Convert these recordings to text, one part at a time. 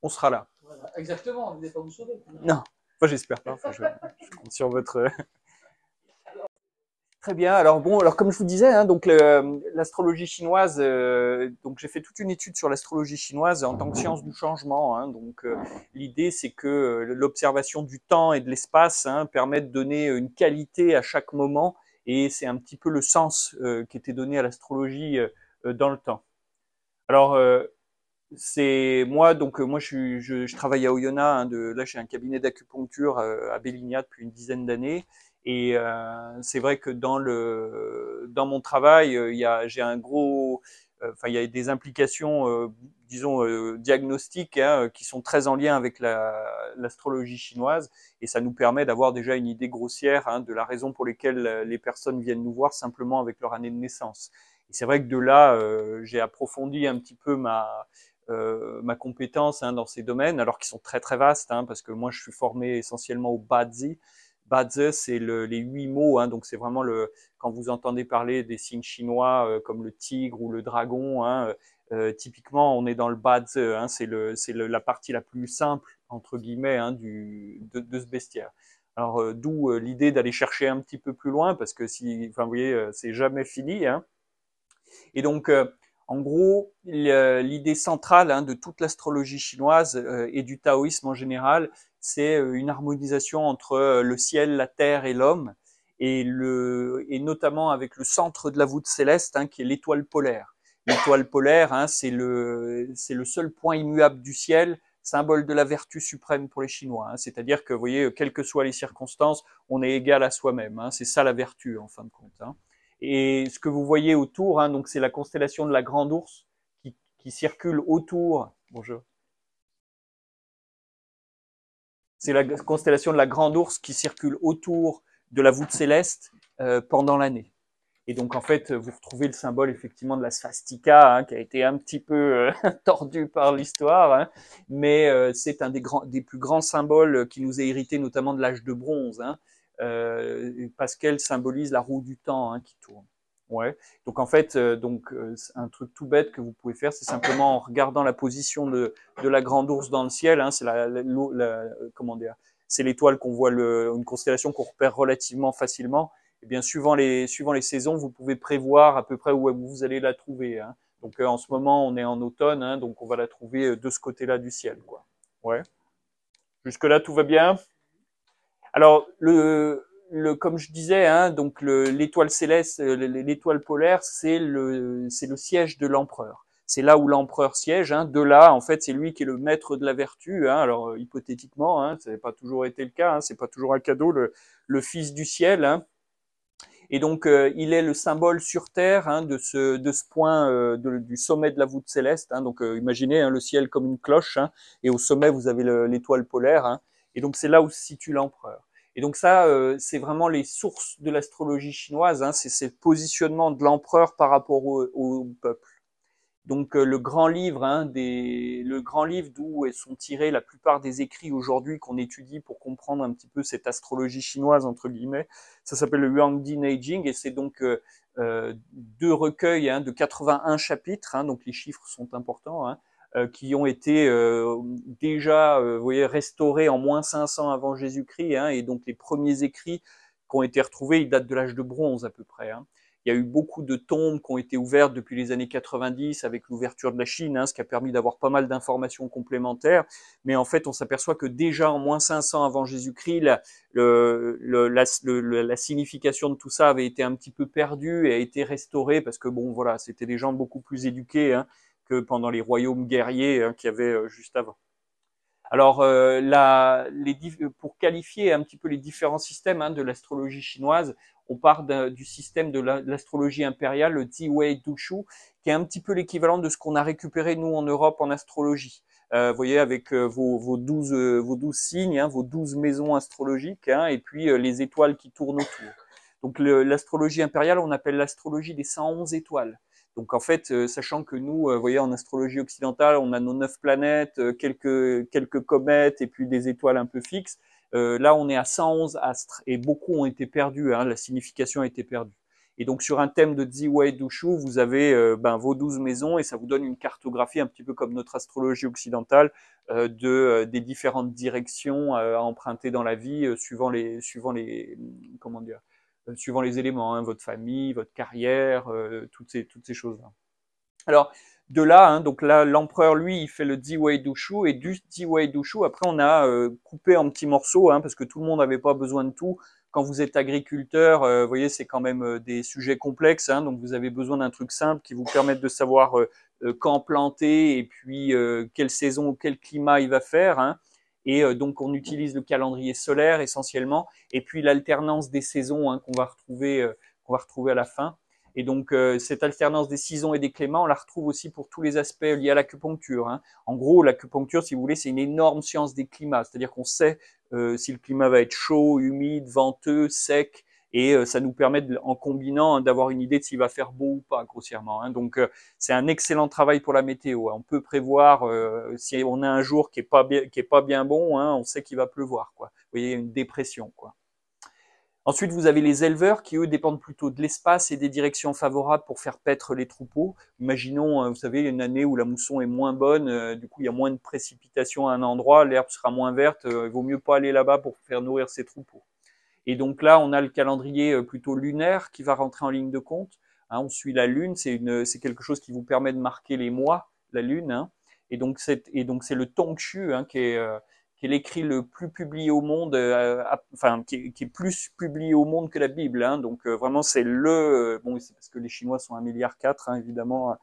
On sera là. Voilà. Exactement, vous n'allez pas vous sauver. Non, moi j'espère pas. Enfin, je compte sur votre. Très bien. Alors bon, alors comme je vous disais, hein, donc l'astrologie chinoise, donc j'ai fait toute une étude sur l'astrologie chinoise en tant que science du changement. Hein, donc l'idée c'est que l'observation du temps et de l'espace hein, permet de donner une qualité à chaque moment, et c'est un petit peu le sens qui était donné à l'astrologie dans le temps. Alors c'est moi, donc moi je travaille à Oyonnax. Hein, là, j'ai un cabinet d'acupuncture à Belligna depuis une dizaine d'années. Et c'est vrai que dans mon travail, j'ai un gros, enfin il y a des implications, disons diagnostiques, hein, qui sont très en lien avec l'astrologie chinoise, et ça nous permet d'avoir déjà une idée grossière hein, de la raison pour laquelle les personnes viennent nous voir simplement avec leur année de naissance. Et c'est vrai que de là, j'ai approfondi un petit peu ma compétence hein, dans ces domaines, alors qu'ils sont très très vastes, hein, parce que moi je suis formé essentiellement au Bazi. Bazi, c'est les 8 mots, hein, donc c'est vraiment quand vous entendez parler des signes chinois comme le tigre ou le dragon, hein, typiquement on est dans le Bazi, hein, c'est la partie la plus simple entre guillemets hein, de ce bestiaire. Alors d'où l'idée d'aller chercher un petit peu plus loin, parce que enfin vous voyez, c'est jamais fini. Hein. Et donc en gros, l'idée centrale hein, de toute l'astrologie chinoise et du taoïsme en général, c'est une harmonisation entre le ciel, la terre et l'homme, et notamment avec le centre de la voûte céleste, hein, qui est l'étoile polaire. L'étoile polaire, hein, c'est le seul point immuable du ciel, symbole de la vertu suprême pour les Chinois. Hein. C'est-à-dire que, vous voyez, quelles que soient les circonstances, on est égal à soi-même. Hein. C'est ça la vertu, en fin de compte. Hein. Et ce que vous voyez autour, hein, donc c'est la constellation de la Grande Ourse qui circule autour. Bonjour. C'est la constellation de la Grande Ourse qui circule autour de la voûte céleste pendant l'année. Et donc en fait, vous retrouvez le symbole effectivement de la swastika, hein, qui a été un petit peu tordu par l'histoire, hein, mais c'est un des plus grands symboles qui nous est hérité notamment de l'âge de bronze. Hein, parce qu'elle symbolise la roue du temps hein, qui tourne. Ouais. Donc en fait, un truc tout bête que vous pouvez faire, c'est simplement en regardant la position de la Grande Ourse dans le ciel. Hein, c'est comment dire, c'est l'étoile qu'on voit, une constellation qu'on repère relativement facilement. Et bien suivant les saisons, vous pouvez prévoir à peu près où vous allez la trouver. Hein. Donc en ce moment, on est en automne, hein, donc on va la trouver de ce côté-là du ciel, quoi. Ouais. Jusque là, tout va bien. Alors, comme je disais, hein, donc l'étoile céleste, l'étoile polaire, c'est le siège de l'empereur. C'est là où l'empereur siège. Hein. De là, en fait, c'est lui qui est le maître de la vertu. Hein. Alors, hypothétiquement, hein, ça n'a pas toujours été le cas. Hein, c'est pas toujours un cadeau, le fils du ciel. Hein. Et donc, il est le symbole sur Terre hein, de ce point du sommet de la voûte céleste. Hein. Donc, imaginez hein, le ciel comme une cloche, hein, et au sommet, vous avez l'étoile polaire. Hein. Et donc, c'est là où se situe l'empereur. Et donc ça, c'est vraiment les sources de l'astrologie chinoise. Hein. C'est le positionnement de l'empereur par rapport au peuple. Donc le grand livre, hein, le grand livre d'où sont tirés la plupart des écrits aujourd'hui qu'on étudie pour comprendre un petit peu cette astrologie chinoise entre guillemets, ça s'appelle le Huangdi Neijing, et c'est donc deux recueils hein, de 81 chapitres, hein, donc les chiffres sont importants, hein, qui ont été déjà, vous voyez, restaurés en moins 500 avant Jésus-Christ, hein, et donc les premiers écrits qui ont été retrouvés, ils datent de l'âge de bronze à peu près. Hein. Il y a eu beaucoup de tombes qui ont été ouvertes depuis les années 90 avec l'ouverture de la Chine, hein, ce qui a permis d'avoir pas mal d'informations complémentaires. Mais en fait, on s'aperçoit que déjà en moins 500 avant Jésus-Christ, la signification de tout ça avait été un petit peu perdue et a été restaurée parce que bon, voilà, c'était des gens beaucoup plus éduqués hein, que pendant les royaumes guerriers hein, qu'il y avait juste avant. Alors, pour qualifier un petit peu les différents systèmes hein, de l'astrologie chinoise, on part du système de l'astrologie impériale, le Ziwei Dushu, qui est un petit peu l'équivalent de ce qu'on a récupéré, nous, en Europe, en astrologie. Vous voyez, avec vos 12 signes, hein, vos 12 maisons astrologiques, hein, et puis les étoiles qui tournent autour. Donc, l'astrologie impériale, on appelle l'astrologie des 111 étoiles. Donc en fait, sachant que nous, vous voyez, en astrologie occidentale, on a nos 9 planètes, quelques comètes et puis des étoiles un peu fixes. Là, on est à 111 astres et beaucoup ont été perdus, hein, la signification a été perdue. Et donc sur un thème de Ziwei Dushu, vous avez vos 12 maisons et ça vous donne une cartographie un petit peu comme notre astrologie occidentale des différentes directions à emprunter dans la vie comment dire, suivant les éléments, hein, votre famille, votre carrière, toutes ces choses-là. Alors, de là, hein, donc là, l'empereur, lui, il fait le Ziwei Dushu, et du Ziwei Dushu, après, on a coupé en petits morceaux, hein, parce que tout le monde n'avait pas besoin de tout. Quand vous êtes agriculteur, vous voyez, c'est quand même des sujets complexes, hein, donc vous avez besoin d'un truc simple qui vous permette de savoir quand planter, et puis quelle saison ou quel climat il va faire, hein. Et donc, on utilise le calendrier solaire essentiellement, et puis l'alternance des saisons, hein, qu'on va retrouver à la fin. Et donc, cette alternance des saisons et des climats, on la retrouve aussi pour tous les aspects liés à l'acupuncture, hein. En gros, l'acupuncture, si vous voulez, c'est une énorme science des climats. C'est-à-dire qu'on sait si le climat va être chaud, humide, venteux, sec, et ça nous permet, en combinant, hein, d'avoir une idée de s'il va faire beau ou pas, grossièrement, hein. Donc, c'est un excellent travail pour la météo, hein. On peut prévoir si on a un jour qui est pas bien bon, hein, on sait qu'il va pleuvoir, quoi. Vous voyez, une dépression, quoi. Ensuite, vous avez les éleveurs qui, eux, dépendent plutôt de l'espace et des directions favorables pour faire paître les troupeaux. Imaginons, vous savez, une année où la mousson est moins bonne, du coup, il y a moins de précipitations à un endroit, l'herbe sera moins verte, il vaut mieux pas aller là-bas pour faire nourrir ses troupeaux. Et donc là, on a le calendrier plutôt lunaire qui va rentrer en ligne de compte, hein. On suit la lune, c'est quelque chose qui vous permet de marquer les mois, la lune, hein. Et donc c'est le Tongshu, hein, qui est l'écrit le plus publié au monde, qui est plus publié au monde que la Bible, hein. Donc vraiment c'est bon, c'est parce que les Chinois sont 1,4 milliard, hein, évidemment,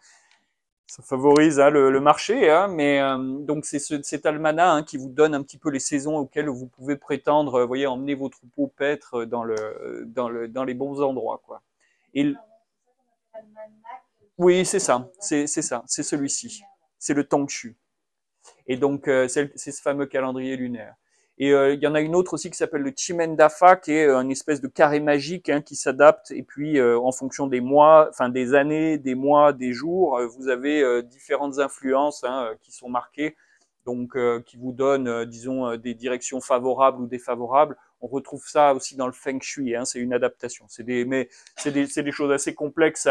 ça favorise, hein, le marché, hein, mais donc c'est cet almanach, hein, qui vous donne un petit peu les saisons auxquelles vous pouvez prétendre, vous voyez, emmener vos troupeaux paître dans les bons endroits, quoi. Et oui, c'est ça, c'est celui-ci, c'est le Tongshu. Et donc, c'est ce fameux calendrier lunaire. Et il y en a une autre aussi qui s'appelle le Chimendafa, qui est une espèce de carré magique, hein, qui s'adapte. Et puis, en fonction des mois, enfin des années, des mois, des jours, vous avez différentes influences, hein, qui sont marquées, donc qui vous donnent, disons, des directions favorables ou défavorables. On retrouve ça aussi dans le Feng Shui, hein, c'est une adaptation. Mais c'est des choses assez complexes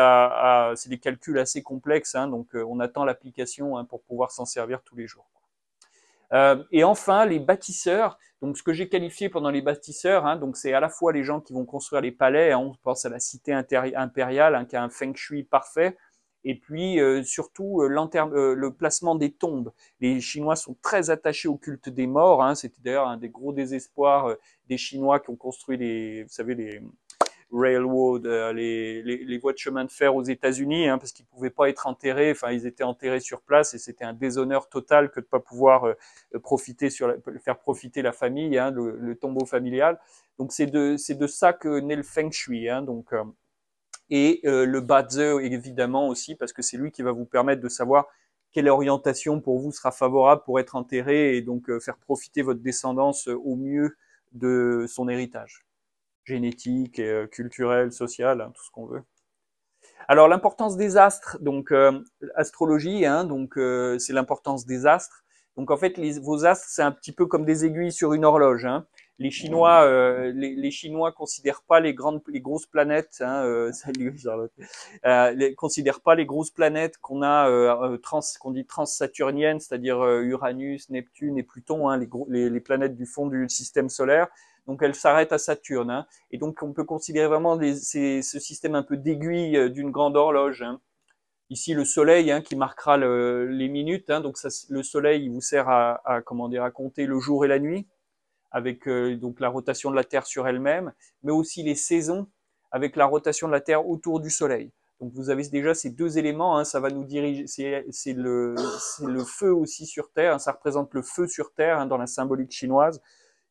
c'est des calculs assez complexes, hein, donc on attend l'application, hein, pour pouvoir s'en servir tous les jours. Et enfin, les bâtisseurs. Donc, ce que j'ai qualifié pendant les bâtisseurs, hein, donc c'est à la fois les gens qui vont construire les palais, hein, on pense à la cité impériale, hein, qui a un feng shui parfait, et puis surtout le placement des tombes. Les Chinois sont très attachés au culte des morts, hein. C'était d'ailleurs un des gros désespoirs des Chinois qui ont construit vous savez, les railroad, les voies de chemin de fer aux États-Unis, hein, parce qu'ils pouvaient pas être enterrés. Enfin, ils étaient enterrés sur place et c'était un déshonneur total que de pas pouvoir faire profiter la famille, hein, le tombeau familial. Donc c'est de ça que naît le Feng Shui, hein, donc et le Bazi évidemment aussi, parce que c'est lui qui va vous permettre de savoir quelle orientation pour vous sera favorable pour être enterré et donc faire profiter votre descendance au mieux de son héritage génétique, culturel, social, hein, tout ce qu'on veut. Alors l'importance des astres, donc astrologie, hein, donc c'est l'importance des astres. Donc en fait, vos astres, c'est un petit peu comme des aiguilles sur une horloge, hein. Les Chinois considèrent pas les grosses planètes, hein, salut Charlotte, considèrent pas les grosses planètes qu'on dit transsaturniennes, c'est-à-dire Uranus, Neptune et Pluton, hein, les planètes du fond du système solaire. Donc elle s'arrête à Saturne, hein. Et donc on peut considérer vraiment ce système un peu d'aiguille d'une grande horloge, hein. Ici le Soleil, hein, qui marquera les minutes, hein. Donc le Soleil il vous sert à compter le jour et la nuit, avec donc la rotation de la Terre sur elle-même, mais aussi les saisons avec la rotation de la Terre autour du Soleil. Donc vous avez déjà ces deux éléments, hein, ça va nous diriger, c'est le feu aussi sur Terre, hein, ça représente le feu sur Terre, hein, dans la symbolique chinoise.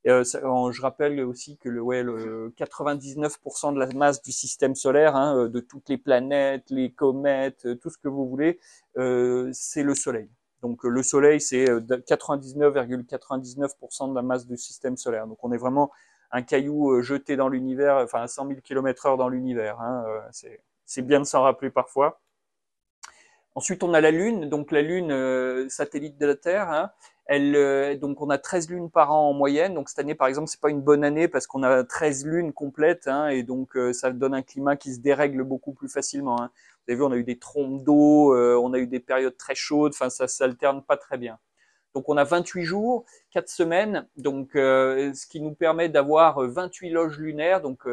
Je rappelle aussi que 99% de la masse du système solaire, hein, de toutes les planètes, les comètes, tout ce que vous voulez, c'est le Soleil. Donc le Soleil, c'est 99,99% de la masse du système solaire. Donc on est vraiment un caillou jeté dans l'univers, enfin à 100 000 km/h dans l'univers, hein, c'est bien de s'en rappeler parfois. Ensuite, on a la Lune, donc la Lune, satellite de la Terre. Hein. Donc on a 13 lunes par an en moyenne. Donc cette année, par exemple, c'est pas une bonne année parce qu'on a 13 lunes complètes, hein, et donc ça donne un climat qui se dérègle beaucoup plus facilement. Hein. Vous avez vu, on a eu des trompes d'eau, on a eu des périodes très chaudes. Enfin, ça s'alterne pas très bien. Donc on a 28 jours, 4 semaines, donc ce qui nous permet d'avoir 28 loges lunaires. Donc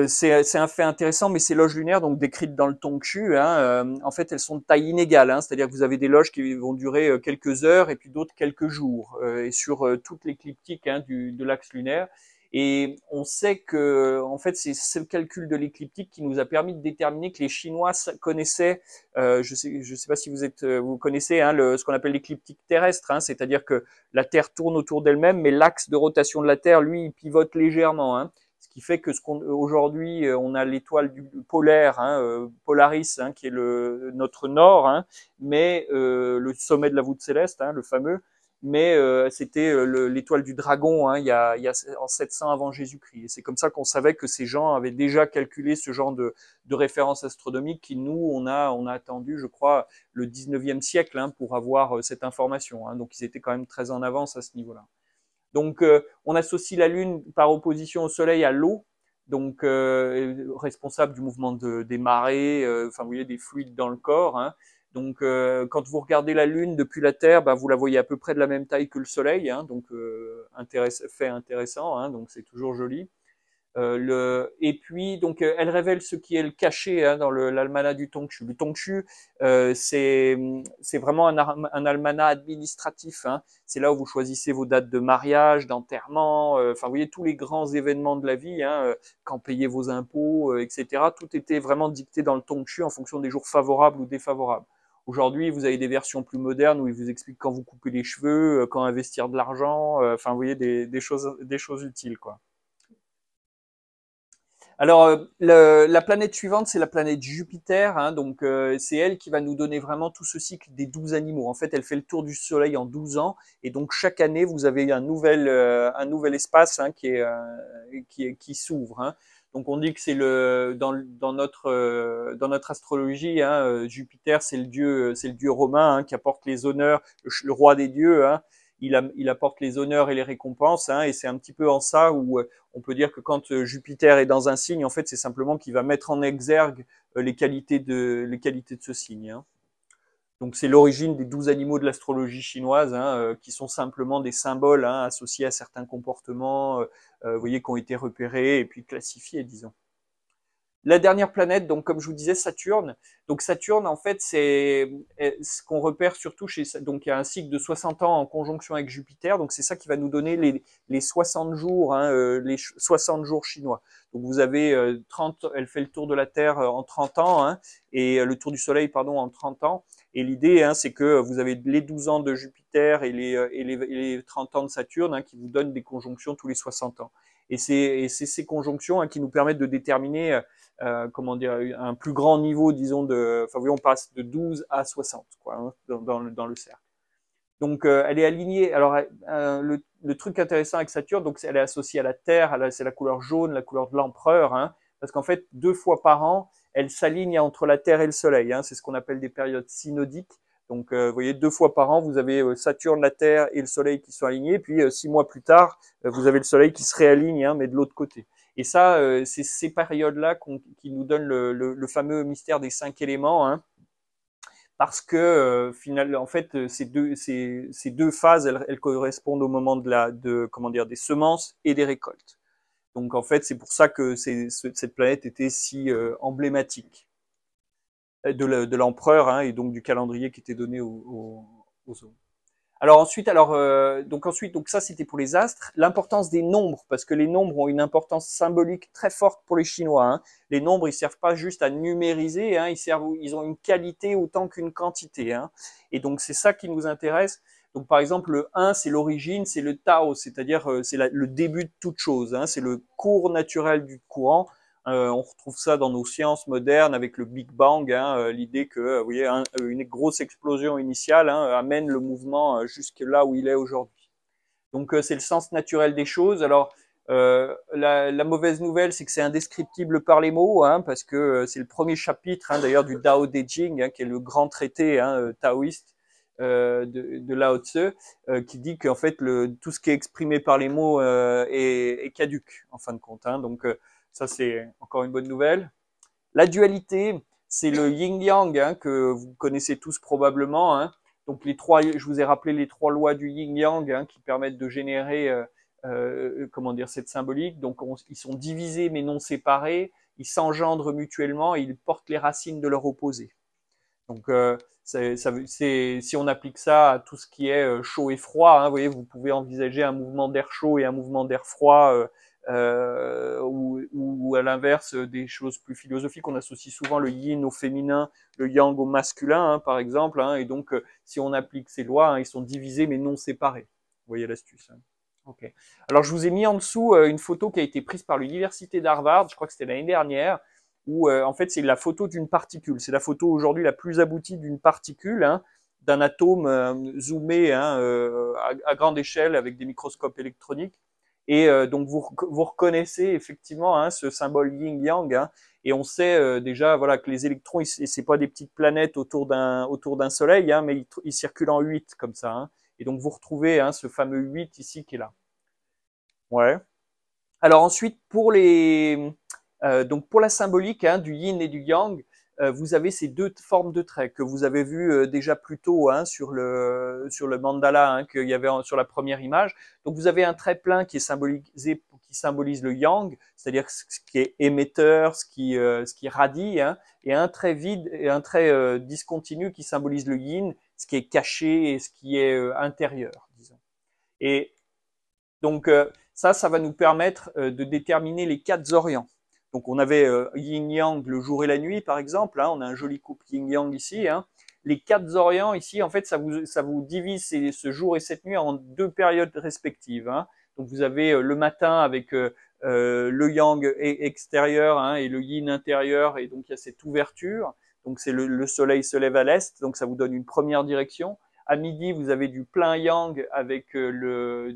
c'est un fait intéressant, mais ces loges lunaires, donc décrites dans le Tongxu, hein, en fait, elles sont de taille inégale. Hein, c'est-à-dire que vous avez des loges qui vont durer quelques heures et puis d'autres quelques jours, et sur toute l'écliptique, hein, de l'axe lunaire. Et on sait que, en fait, c'est ce calcul de l'écliptique qui nous a permis de déterminer que les Chinois connaissaient, je sais pas si vous connaissez, hein, ce qu'on appelle l'écliptique terrestre, hein, c'est-à-dire que la Terre tourne autour d'elle-même, mais l'axe de rotation de la Terre, lui, il pivote légèrement. Hein, ce qui fait que aujourd'hui, on a l'étoile du polaire, hein, Polaris, hein, qui est notre nord, hein, mais le sommet de la voûte céleste, hein, le fameux, mais c'était l'étoile du dragon, hein, il y a en 700 avant Jésus-Christ. Et c'est comme ça qu'on savait que ces gens avaient déjà calculé ce genre de références astronomiques qui, nous, on a attendu, je crois, le 19e siècle, hein, pour avoir cette information. Hein. Donc ils étaient quand même très en avance à ce niveau-là. Donc on associe la Lune par opposition au Soleil à l'eau, donc responsable du mouvement des marées, enfin vous voyez, des fluides dans le corps. Hein. Donc quand vous regardez la Lune depuis la Terre, bah, vous la voyez à peu près de la même taille que le Soleil, hein, donc fait intéressant, hein, donc c'est toujours joli. Et puis donc elle révèle ce qui est le cachet, hein, dans l'almanach du Tongxu. Le Tongxu, c'est vraiment un almanach administratif. Hein. C'est là où vous choisissez vos dates de mariage, d'enterrement, enfin vous voyez tous les grands événements de la vie, hein, quand payez vos impôts, etc. Tout était vraiment dicté dans le Tongxu en fonction des jours favorables ou défavorables. Aujourd'hui, vous avez des versions plus modernes où ils vous expliquent quand vous coupez les cheveux, quand investir de l'argent, enfin vous voyez des choses utiles, quoi. Alors, la planète suivante, c'est la planète Jupiter. Hein, donc, c'est elle qui va nous donner vraiment tout ce cycle des 12 animaux. En fait, elle fait le tour du Soleil en 12 ans. Et donc, chaque année, vous avez un nouvel espace, hein, qui s'ouvre. Hein. Donc, on dit que c'est dans notre astrologie, hein, Jupiter, c'est le dieu romain, hein, qui apporte les honneurs, le roi des dieux. Hein. Il apporte les honneurs et les récompenses, hein, et c'est un petit peu en ça où on peut dire que quand Jupiter est dans un signe, en fait, c'est simplement qu'il va mettre en exergue les qualités de ce signe. Hein. Donc c'est l'origine des 12 animaux de l'astrologie chinoise, hein, qui sont simplement des symboles, hein, associés à certains comportements, vous voyez, qui ont été repérés et puis classifiés, disons. La dernière planète, donc comme je vous disais, Saturne. Donc Saturne, en fait, c'est ce qu'on repère surtout donc il y a un cycle de 60 ans en conjonction avec Jupiter. Donc c'est ça qui va nous donner les 60 jours, hein, les 60 jours chinois. Donc vous avez 30, elle fait le tour de la Terre en 30 ans, hein, et le tour du Soleil, pardon, en 30 ans. Et l'idée, hein, c'est que vous avez les 12 ans de Jupiter et les 30 ans de Saturne, hein, qui vous donnent des conjonctions tous les 60 ans. Et c'est ces conjonctions, hein, qui nous permettent de déterminer comment dire, un plus grand niveau, disons, enfin oui, on passe de 12 à 60, quoi, hein, dans le cercle. Donc, elle est alignée. Alors, le truc intéressant avec Saturne, donc, elle est associée à la Terre, c'est la couleur jaune, la couleur de l'empereur, hein, parce qu'en fait, 2 fois par an, elle s'aligne entre la Terre et le Soleil. Hein, c'est ce qu'on appelle des périodes synodiques. Donc, vous voyez, 2 fois par an, vous avez Saturne, la Terre et le Soleil qui sont alignés. Puis, 6 mois plus tard, vous avez le Soleil qui se réaligne, hein, mais de l'autre côté. Et ça, c'est ces périodes-là qui nous donnent le fameux mystère des 5 éléments, hein, parce que finalement, en fait, ces deux phases, elles correspondent au moment comment dire, des semences et des récoltes. Donc en fait, c'est pour ça que cette planète était si emblématique de l'empereur, hein, et donc du calendrier qui était donné aux hommes. Alors ensuite, donc ça c'était pour les astres. L'importance des nombres, parce que les nombres ont une importance symbolique très forte pour les Chinois. Hein. Les nombres, ils servent pas juste à numériser, hein, ils ont une qualité autant qu'une quantité. Hein. Et donc c'est ça qui nous intéresse. Donc par exemple, le 1, c'est l'origine, c'est le Tao, c'est-à-dire c'est le début de toute chose. Hein. C'est le cours naturel du courant. On retrouve ça dans nos sciences modernes avec le Big Bang, hein, l'idée que, vous voyez, une grosse explosion initiale, hein, amène le mouvement jusque là où il est aujourd'hui. Donc c'est le sens naturel des choses. Alors La mauvaise nouvelle, c'est que c'est indescriptible par les mots, hein, parce que c'est le premier chapitre, hein, d'ailleurs, du Tao Te Ching, hein, qui est le grand traité, hein, taoïste de Lao Tse, qui dit qu'en fait, tout ce qui est exprimé par les mots est caduque, en fin de compte. Hein. Donc, ça, c'est encore une bonne nouvelle. La dualité, c'est le yin-yang, hein, que vous connaissez tous probablement. Hein. Donc, je vous ai rappelé les 3 lois du yin-yang, hein, qui permettent de générer comment dire, cette symbolique. Donc, ils sont divisés mais non séparés, ils s'engendrent mutuellement et ils portent les racines de leur opposé. Donc, si on applique ça à tout ce qui est chaud et froid, hein, vous voyez, vous pouvez envisager un mouvement d'air chaud et un mouvement d'air froid, ou à l'inverse, des choses plus philosophiques. On associe souvent le yin au féminin, le yang au masculin, hein, par exemple. Hein, et donc, si on applique ces lois, hein, ils sont divisés mais non séparés. Vous voyez l'astuce. Hein. Okay. Alors, je vous ai mis en dessous une photo qui a été prise par l'université d'Harvard, je crois que c'était l'année dernière, où en fait c'est la photo d'une particule. C'est la photo aujourd'hui la plus aboutie d'une particule, hein, d'un atome zoomé, hein, à grande échelle avec des microscopes électroniques. Et donc vous reconnaissez effectivement, hein, ce symbole yin-yang, hein, et on sait déjà, voilà, que les électrons, c'est pas des petites planètes autour d'un soleil, hein, mais ils circulent en 8 comme ça. Hein. Et donc vous retrouvez, hein, ce fameux 8 ici qui est là. Ouais. Alors ensuite, donc pour la symbolique, hein, du yin et du yang, vous avez ces 2 formes de traits que vous avez vu déjà plus tôt, hein, sur le mandala, hein, qu'il y avait sur la première image. Donc vous avez un trait plein qui symbolise le yang, c'est-à-dire ce qui est émetteur, ce qui radie, hein, et un trait vide et un trait discontinu qui symbolise le yin, ce qui est caché et ce qui est intérieur, disons. Et donc ça va nous permettre de déterminer les 4 orients. Donc on avait yin-yang le jour et la nuit, par exemple. Hein, on a un joli couple yin-yang ici. Hein. Les 4 orients ici, en fait, ça vous divise ce jour et cette nuit en 2 périodes respectives. Hein. Donc vous avez le matin avec le yang extérieur, hein, et le yin intérieur, et donc il y a cette ouverture. Donc c'est le soleil se lève à l'est, donc ça vous donne une première direction. À midi, vous avez du plein yang avec le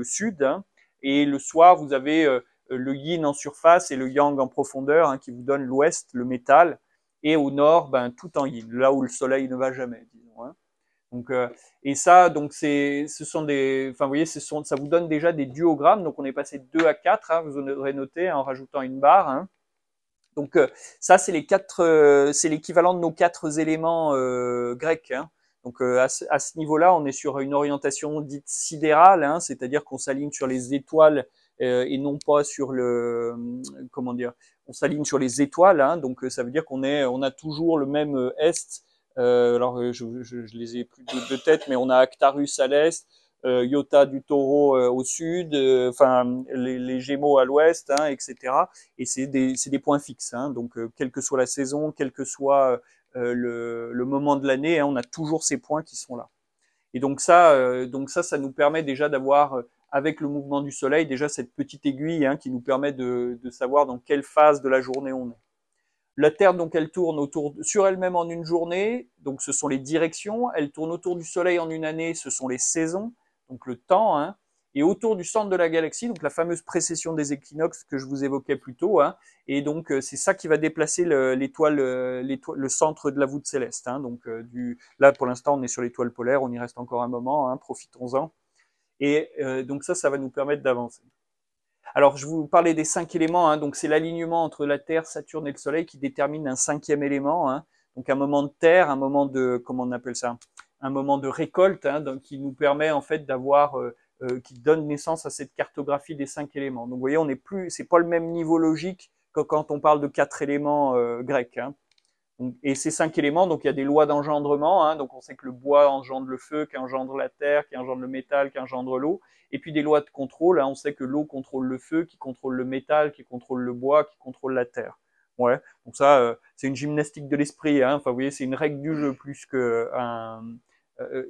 sud, hein, et le soir, vous avez le yin en surface et le yang en profondeur, hein, qui vous donne l'ouest, le métal, et au nord, ben, tout en yin, là où le soleil ne va jamais, disons. Hein. Donc, et ça, donc ce sont des, enfin, vous voyez, ça vous donne déjà des duogrammes. Donc, on est passé de 2 à 4, hein, vous aurez noté, hein, en rajoutant une barre. Hein. Donc, ça, c'est c'est l'équivalent de nos 4 éléments grecs. Hein. Donc, à ce niveau-là, on est sur une orientation dite sidérale, hein, c'est-à-dire qu'on s'aligne sur les étoiles et non pas sur comment dire, on s'aligne sur les étoiles. Hein, donc, ça veut dire on a toujours le même est. Alors, je les ai plus de tête, mais on a Actarus à l'est, Iota du Taureau au sud, enfin les Gémeaux à l'ouest, hein, etc. Et c'est des points fixes. Hein, donc, quelle que soit la saison, quel que soit le moment de l'année, hein, on a toujours ces points qui sont là. Et donc ça nous permet déjà d'avoir, avec le mouvement du soleil, déjà cette petite aiguille, hein, qui nous permet de savoir dans quelle phase de la journée on est. La Terre, donc, elle tourne sur elle-même en une journée, donc ce sont les directions. Elle tourne autour du Soleil en une année, ce sont les saisons, donc le temps. Hein, et autour du centre de la galaxie, donc la fameuse précession des équinoxes que je vous évoquais plus tôt. Hein, et donc, c'est ça qui va déplacer le centre de la voûte céleste. Hein, donc, là, pour l'instant, on est sur l'étoile polaire, on y reste encore un moment, hein, profitons-en. Et donc ça va nous permettre d'avancer. Alors, je vous parlais des 5 éléments, hein, donc c'est l'alignement entre la Terre, Saturne et le Soleil qui détermine un 5e élément, hein, donc un moment de terre, un moment de, comment on appelle ça, un moment de récolte, hein, donc, qui nous permet en fait d'avoir, qui donne naissance à cette cartographie des 5 éléments. Donc, vous voyez, c'est pas le même niveau logique que quand on parle de 4 éléments grecs. Hein. Et ces 5 éléments, donc il y a des lois d'engendrement, hein, donc on sait que le bois engendre le feu, qui engendre la terre, qui engendre le métal, qui engendre l'eau, et puis des lois de contrôle, hein, on sait que l'eau contrôle le feu, qui contrôle le métal, qui contrôle le bois, qui contrôle la terre. Ouais, donc ça, c'est une gymnastique de l'esprit, hein, enfin vous voyez, c'est une règle du jeu plus que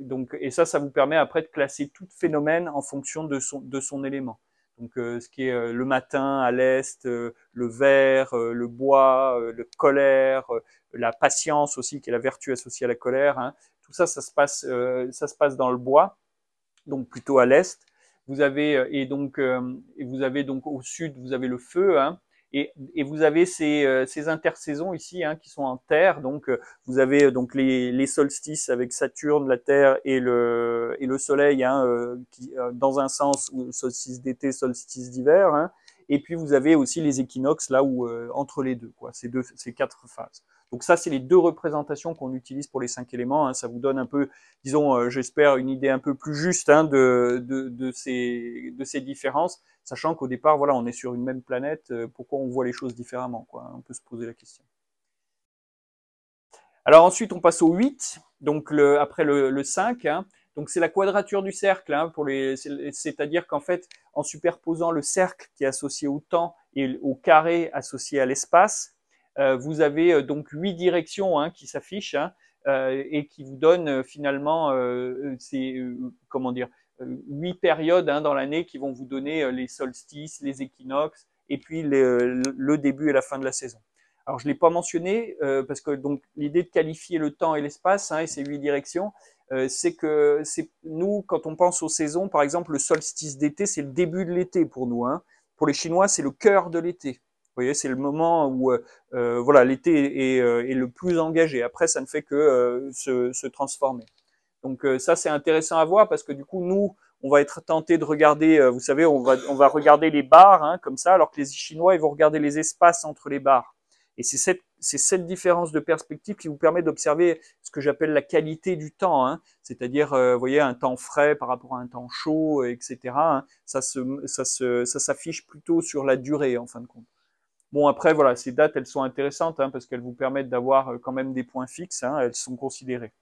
donc, et ça vous permet après de classer tout phénomène en fonction de son élément. Donc, ce qui est le matin à l'est, le vert, le bois, le colère, la patience aussi, qui est la vertu associée à la colère. Hein. Tout ça, ça se passe dans le bois, donc plutôt à l'est. vous avez et vous avez donc au sud, vous avez le feu, hein, et vous avez ces intersaisons ici, hein, qui sont en terre. Donc vous avez donc les solstices avec Saturne, la Terre et le Soleil, hein, qui, dans un sens, ou solstice d'été, solstice d'hiver, hein. Et puis vous avez aussi les équinoxes là où entre les deux, quoi, ces quatre phases. Donc ça, c'est les deux représentations qu'on utilise pour les 5 éléments, hein. Ça vous donne un peu, disons, j'espère, une idée un peu plus juste, hein, de ces différences, sachant qu'au départ, voilà, on est sur une même planète, pourquoi on voit les choses différemment, quoi, on peut se poser la question. Alors ensuite, on passe au 8, donc après le 5, hein. Donc c'est la quadrature du cercle, hein, c'est-à-dire qu'en fait, en superposant le cercle qui est associé au temps et au carré associé à l'espace, vous avez donc 8 directions, hein, qui s'affichent, hein, et qui vous donnent finalement comment dire, 8 périodes, hein, dans l'année qui vont vous donner les solstices, les équinoxes et puis le début et la fin de la saison. Alors je ne l'ai pas mentionné parce que donc l'idée de qualifier le temps et l'espace, hein, et ces 8 directions, c'est que nous, quand on pense aux saisons, par exemple le solstice d'été, c'est le début de l'été pour nous, hein. Pour les Chinois, c'est le cœur de l'été. Vous voyez, c'est le moment où voilà, l'été est le plus engagé. Après, ça ne fait que se transformer. Donc ça, c'est intéressant à voir parce que du coup, nous, on va être tenté de regarder, vous savez, on va regarder les barres, hein, comme ça, alors que les Chinois, ils vont regarder les espaces entre les barres. Et c'est cette différence de perspective qui vous permet d'observer ce que j'appelle la qualité du temps, hein. C'est-à-dire, vous voyez, un temps frais par rapport à un temps chaud, etc., hein. Ça s'affiche plutôt sur la durée, en fin de compte. Bon, après, voilà, ces dates, elles sont intéressantes, hein, parce qu'elles vous permettent d'avoir quand même des points fixes, hein, elles sont considérées.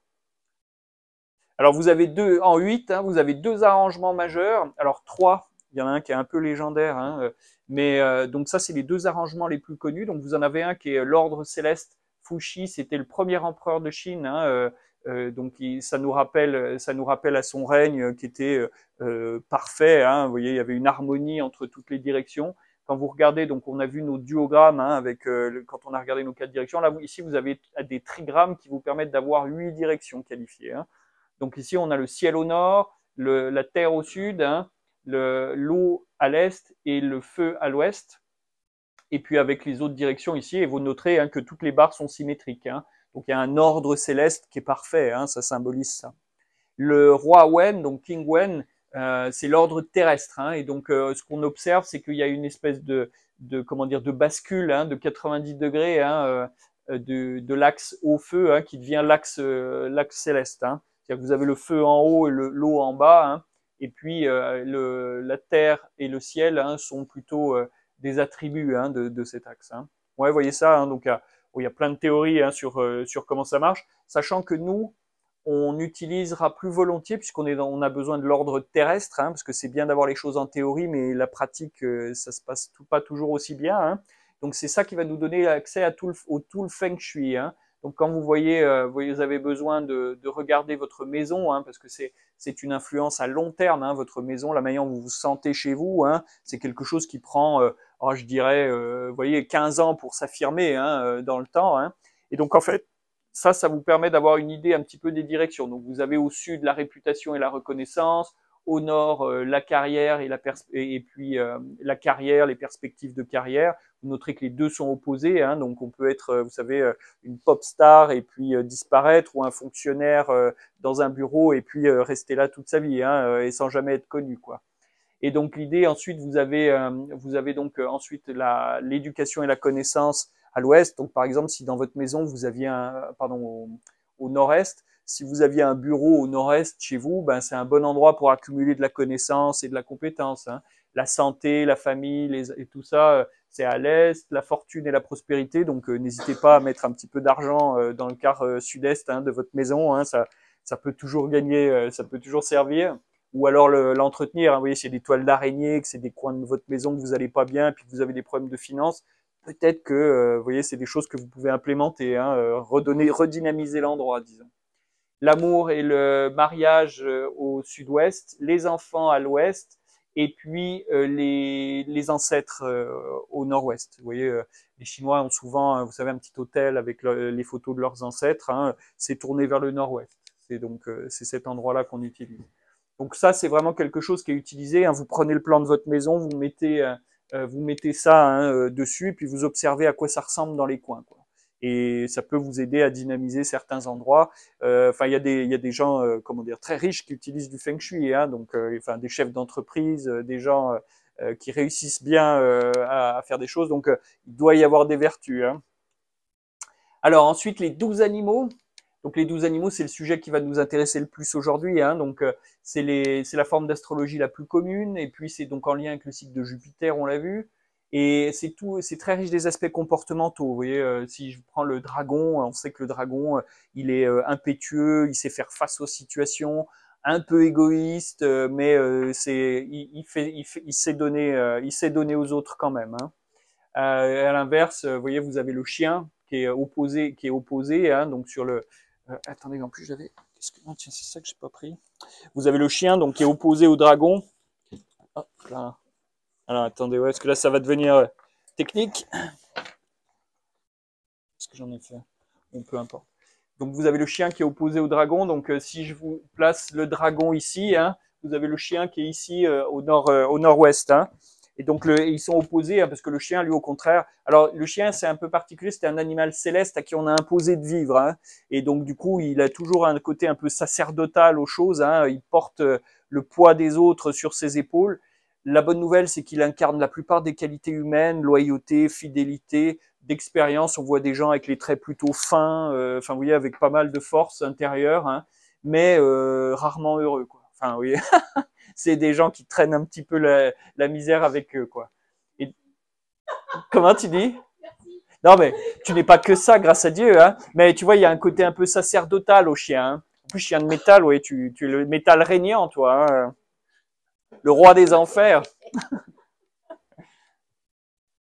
Alors, vous avez en 8, hein, vous avez deux arrangements majeurs. Alors, trois, il y en a un qui est un peu légendaire, hein, mais donc ça, c'est les deux arrangements les plus connus. Donc, vous en avez un qui est l'ordre céleste Fuxi, c'était le premier empereur de Chine, hein, donc ça nous rappelle à son règne qui était parfait, hein. Vous voyez, il y avait une harmonie entre toutes les directions. Quand vous regardez, donc on a vu nos duogrammes, hein, avec quand on a regardé nos 4 directions. Là, ici, vous avez des trigrammes qui vous permettent d'avoir 8 directions qualifiées, hein. Donc ici, on a le ciel au nord, la terre au sud, hein, l'eau à l'est et le feu à l'ouest. Et puis avec les autres directions ici, et vous noterez, hein, que toutes les barres sont symétriques, hein. Donc il y a un ordre céleste qui est parfait, hein, ça symbolise ça. Le roi Wen, donc King Wen, c'est l'ordre terrestre, hein, et donc ce qu'on observe, c'est qu'il y a une espèce comment dire, de bascule, hein, de 90 degrés, hein, de l'axe au feu, hein, qui devient l'axe céleste, hein. C'est-à-dire que vous avez le feu en haut et l'eau en bas, hein, et puis la terre et le ciel, hein, sont plutôt des attributs, hein, de cet axe, hein. Ouais, vous voyez ça, hein, donc il y a plein de théories, hein, sur comment ça marche, sachant que nous, on utilisera plus volontiers, on a besoin de l'ordre terrestre, hein, parce que c'est bien d'avoir les choses en théorie, mais la pratique, ça se passe pas toujours aussi bien, hein. Donc c'est ça qui va nous donner accès à tout le feng shui, hein. Donc quand vous voyez, vous avez besoin de regarder votre maison, hein, parce que c'est une influence à long terme, hein, votre maison, la manière dont vous vous sentez chez vous, hein, c'est quelque chose qui prend, je dirais, vous voyez, 15 ans pour s'affirmer, hein, dans le temps, hein. Et donc en fait, ça vous permet d'avoir une idée un petit peu des directions. Donc vous avez au sud la réputation et la reconnaissance, au nord la carrière et puis la carrière, les perspectives de carrière. Vous noterez que les deux sont opposés, hein, donc on peut être, vous savez, une pop star et puis disparaître, ou un fonctionnaire dans un bureau et puis rester là toute sa vie, hein, et sans jamais être connu, quoi. Et donc l'idée, ensuite, vous avez donc ensuite l'éducation et la connaissance à l'ouest. Donc par exemple, si dans votre maison vous aviez au nord-est, si vous aviez un bureau au nord-est chez vous, ben c'est un bon endroit pour accumuler de la connaissance et de la compétence, hein. La santé, la famille, et tout ça, c'est à l'est. La fortune et la prospérité. Donc n'hésitez pas à mettre un petit peu d'argent dans le quart sud-est, hein, de votre maison, hein. Ça peut toujours gagner, ça peut toujours servir. Ou alors l'entretenir, hein. Vous voyez, s'il y a des toiles d'araignée, que c'est des coins de votre maison que vous n'allez pas bien, puis que vous avez des problèmes de finances, peut-être que, vous voyez, c'est des choses que vous pouvez implémenter, hein, redynamiser l'endroit, disons. L'amour et le mariage au sud-ouest, les enfants à l'ouest, et puis les ancêtres au nord-ouest. Vous voyez, les Chinois ont souvent, vous savez, un petit hôtel avec les photos de leurs ancêtres, hein, c'est tourné vers le nord-ouest. C'est donc c'est cet endroit-là qu'on utilise. Donc ça, c'est vraiment quelque chose qui est utilisé, hein. Vous prenez le plan de votre maison, vous mettez ça, hein, dessus, et puis vous observez à quoi ça ressemble dans les coins, quoi. Et ça peut vous aider à dynamiser certains endroits. Enfin, il y a des gens, comment dire, très riches qui utilisent du feng shui, hein, donc, enfin, des chefs d'entreprise, des gens qui réussissent bien à faire des choses. Donc, il doit y avoir des vertus, hein. Alors ensuite, les 12 animaux. Donc les 12 animaux, c'est le sujet qui va nous intéresser le plus aujourd'hui, hein. Donc c'est la forme d'astrologie la plus commune, et puis c'est donc en lien avec le cycle de Jupiter, on l'a vu. Et c'est très riche des aspects comportementaux. Vous voyez, si je prends le dragon, on sait que le dragon, il est impétueux, il sait faire face aux situations, un peu égoïste, mais il sait donner aux autres quand même, hein. À l'inverse, vous voyez, vous avez le chien qui est opposé, hein, donc sur le. Attendez, en plus j'avais. Oh, tiens, c'est ça que j'ai pas pris. Vous avez le chien donc qui est opposé au dragon. Hop là. Alors attendez, ouais, parce que là ça va devenir technique. Qu'est-ce que j'en ai fait? Bon, peu importe. Donc vous avez le chien qui est opposé au dragon. Donc si je vous place le dragon ici, hein, vous avez le chien qui est ici au nord-ouest, hein. Et donc ils sont opposés, hein, parce que le chien, lui, au contraire. Alors le chien, c'est un peu particulier. C'est un animal céleste à qui on a imposé de vivre, hein. Et donc du coup, il a toujours un côté un peu sacerdotal aux choses, hein. Il porte le poids des autres sur ses épaules. La bonne nouvelle, c'est qu'il incarne la plupart des qualités humaines, loyauté, fidélité, d'expérience. On voit des gens avec les traits plutôt fins, enfin, vous voyez, avec pas mal de force intérieure, hein, mais rarement heureux, quoi. Enfin, vous voyez, c'est des gens qui traînent un petit peu la misère avec eux, quoi. Et comment tu dis? Non, mais tu n'es pas que ça, grâce à Dieu, hein. Mais tu vois, il y a un côté un peu sacerdotal au chien, hein. En plus, chien de métal, oui, tu es le métal régnant, toi, hein. Le roi des enfers.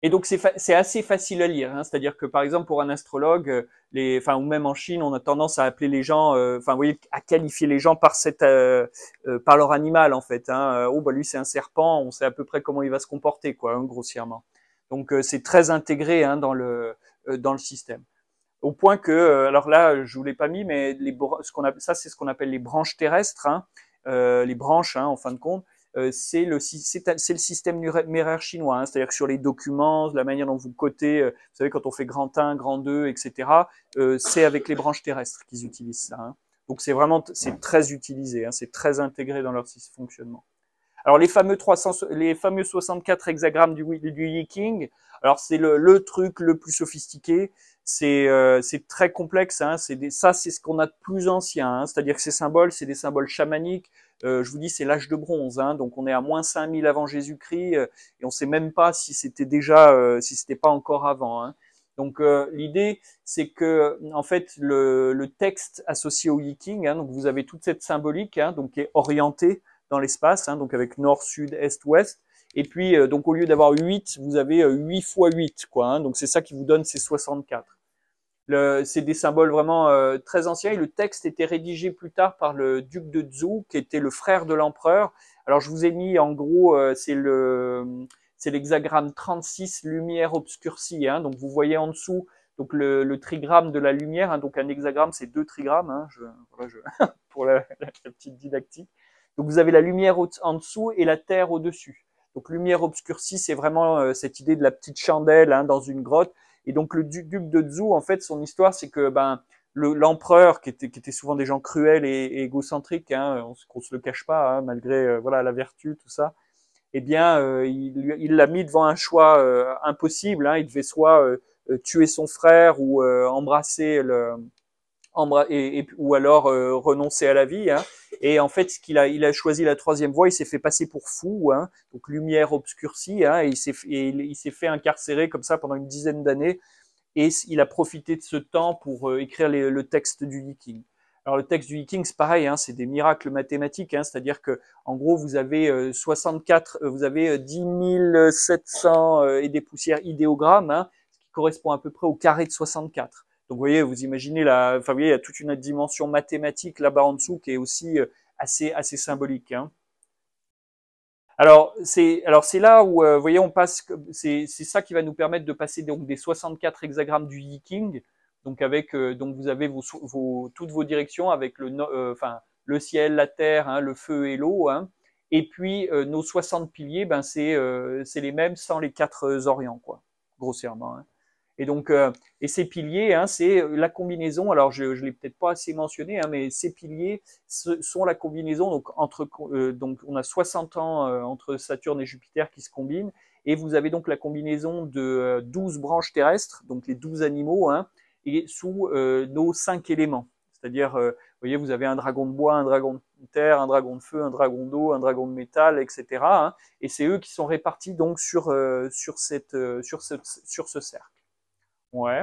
Et donc c'est assez facile à lire, hein. C'est-à-dire que par exemple pour un astrologue, ou même en Chine, on a tendance à appeler les gens, enfin vous voyez, à qualifier les gens par leur animal en fait, hein. Oh bah lui c'est un serpent, on sait à peu près comment il va se comporter quoi, hein, grossièrement. Donc c'est très intégré, hein, dans le système. Au point que, alors là je vous l'ai pas mis, mais c'est ce qu'on appelle les branches terrestres, hein, les branches, hein, en fin de compte. C'est le système numéraire chinois, hein, c'est-à-dire que sur les documents, la manière dont vous cotez, vous savez, quand on fait grand 1, grand 2, etc., c'est avec les branches terrestres qu'ils utilisent ça, hein. Donc c'est très utilisé, hein, c'est très intégré dans leur fonctionnement. Alors les fameux 64 hexagrammes du Yi King, alors c'est le truc le plus sophistiqué, c'est très complexe, hein, ça c'est ce qu'on a de plus ancien, hein, c'est-à-dire que ces symboles, c'est des symboles chamaniques. Je vous dis, c'est l'âge de bronze, hein, donc on est à moins 5000 avant Jésus-Christ, et on sait même pas si c'était si c'était pas encore avant, hein. Donc l'idée, c'est que en fait le texte associé au Yi King, hein, donc vous avez toute cette symbolique, hein, donc qui est orientée dans l'espace, hein, donc avec nord, sud, est, ouest. Et puis, donc au lieu d'avoir 8, vous avez 8 fois 8, quoi, hein, donc c'est ça qui vous donne ces 64. C'est des symboles vraiment très anciens, et le texte était rédigé plus tard par le duc de Zhou, qui était le frère de l'empereur. Alors je vous ai mis en gros, c'est l'hexagramme 36, lumière obscurcie, hein, donc vous voyez en dessous donc le trigramme de la lumière, hein, donc un hexagramme c'est 2 trigrammes, hein, pour la petite didactique. Donc vous avez la lumière en dessous et la terre au-dessus. Donc lumière obscurcie, c'est vraiment cette idée de la petite chandelle, hein, dans une grotte. Et donc le duc de Zhou, en fait, son histoire, c'est que l'empereur, qui était souvent des gens cruels et égocentriques, hein, qu'on se le cache pas, hein, malgré voilà la vertu, tout ça, eh bien, il l'a mis devant un choix impossible, hein. Il devait soit tuer son frère ou embrasser ou alors renoncer à la vie, hein. Et en fait, il a choisi la troisième voie. Il s'est fait passer pour fou, hein, donc lumière obscurcie, hein, et il s'est fait incarcérer comme ça pendant une dizaine d'années. Et il a profité de ce temps pour écrire le texte du Yi King. Alors le texte du Yi King, c'est pareil, hein, c'est des miracles mathématiques, hein, c'est-à-dire que en gros vous avez 64, vous avez 10 700 et des poussières idéogrammes, hein, ce qui correspond à peu près au carré de 64. Donc vous voyez, vous imaginez enfin vous voyez, il y a toute une dimension mathématique là-bas en dessous qui est aussi assez symbolique, hein. Alors c'est là où vous voyez, on passe, c'est ça qui va nous permettre de passer donc des 64 hexagrammes du Yi King, donc avec donc vous avez toutes vos directions avec le ciel, la terre, hein, le feu et l'eau. Hein. Et puis nos 60 piliers, ben c'est les mêmes sans les 4 orients, quoi, grossièrement. Hein. Et donc, et ces piliers, hein, c'est la combinaison. Alors, je l'ai peut-être pas assez mentionné, hein, mais ces piliers sont la combinaison. Donc, donc on a 60 ans entre Saturne et Jupiter qui se combinent, et vous avez donc la combinaison de 12 branches terrestres, donc les 12 animaux, hein, et sous nos 5 éléments. C'est-à-dire, vous voyez, vous avez un dragon de bois, un dragon de terre, un dragon de feu, un dragon d'eau, un dragon de métal, etc. Hein, et c'est eux qui sont répartis donc sur ce cercle. Ouais.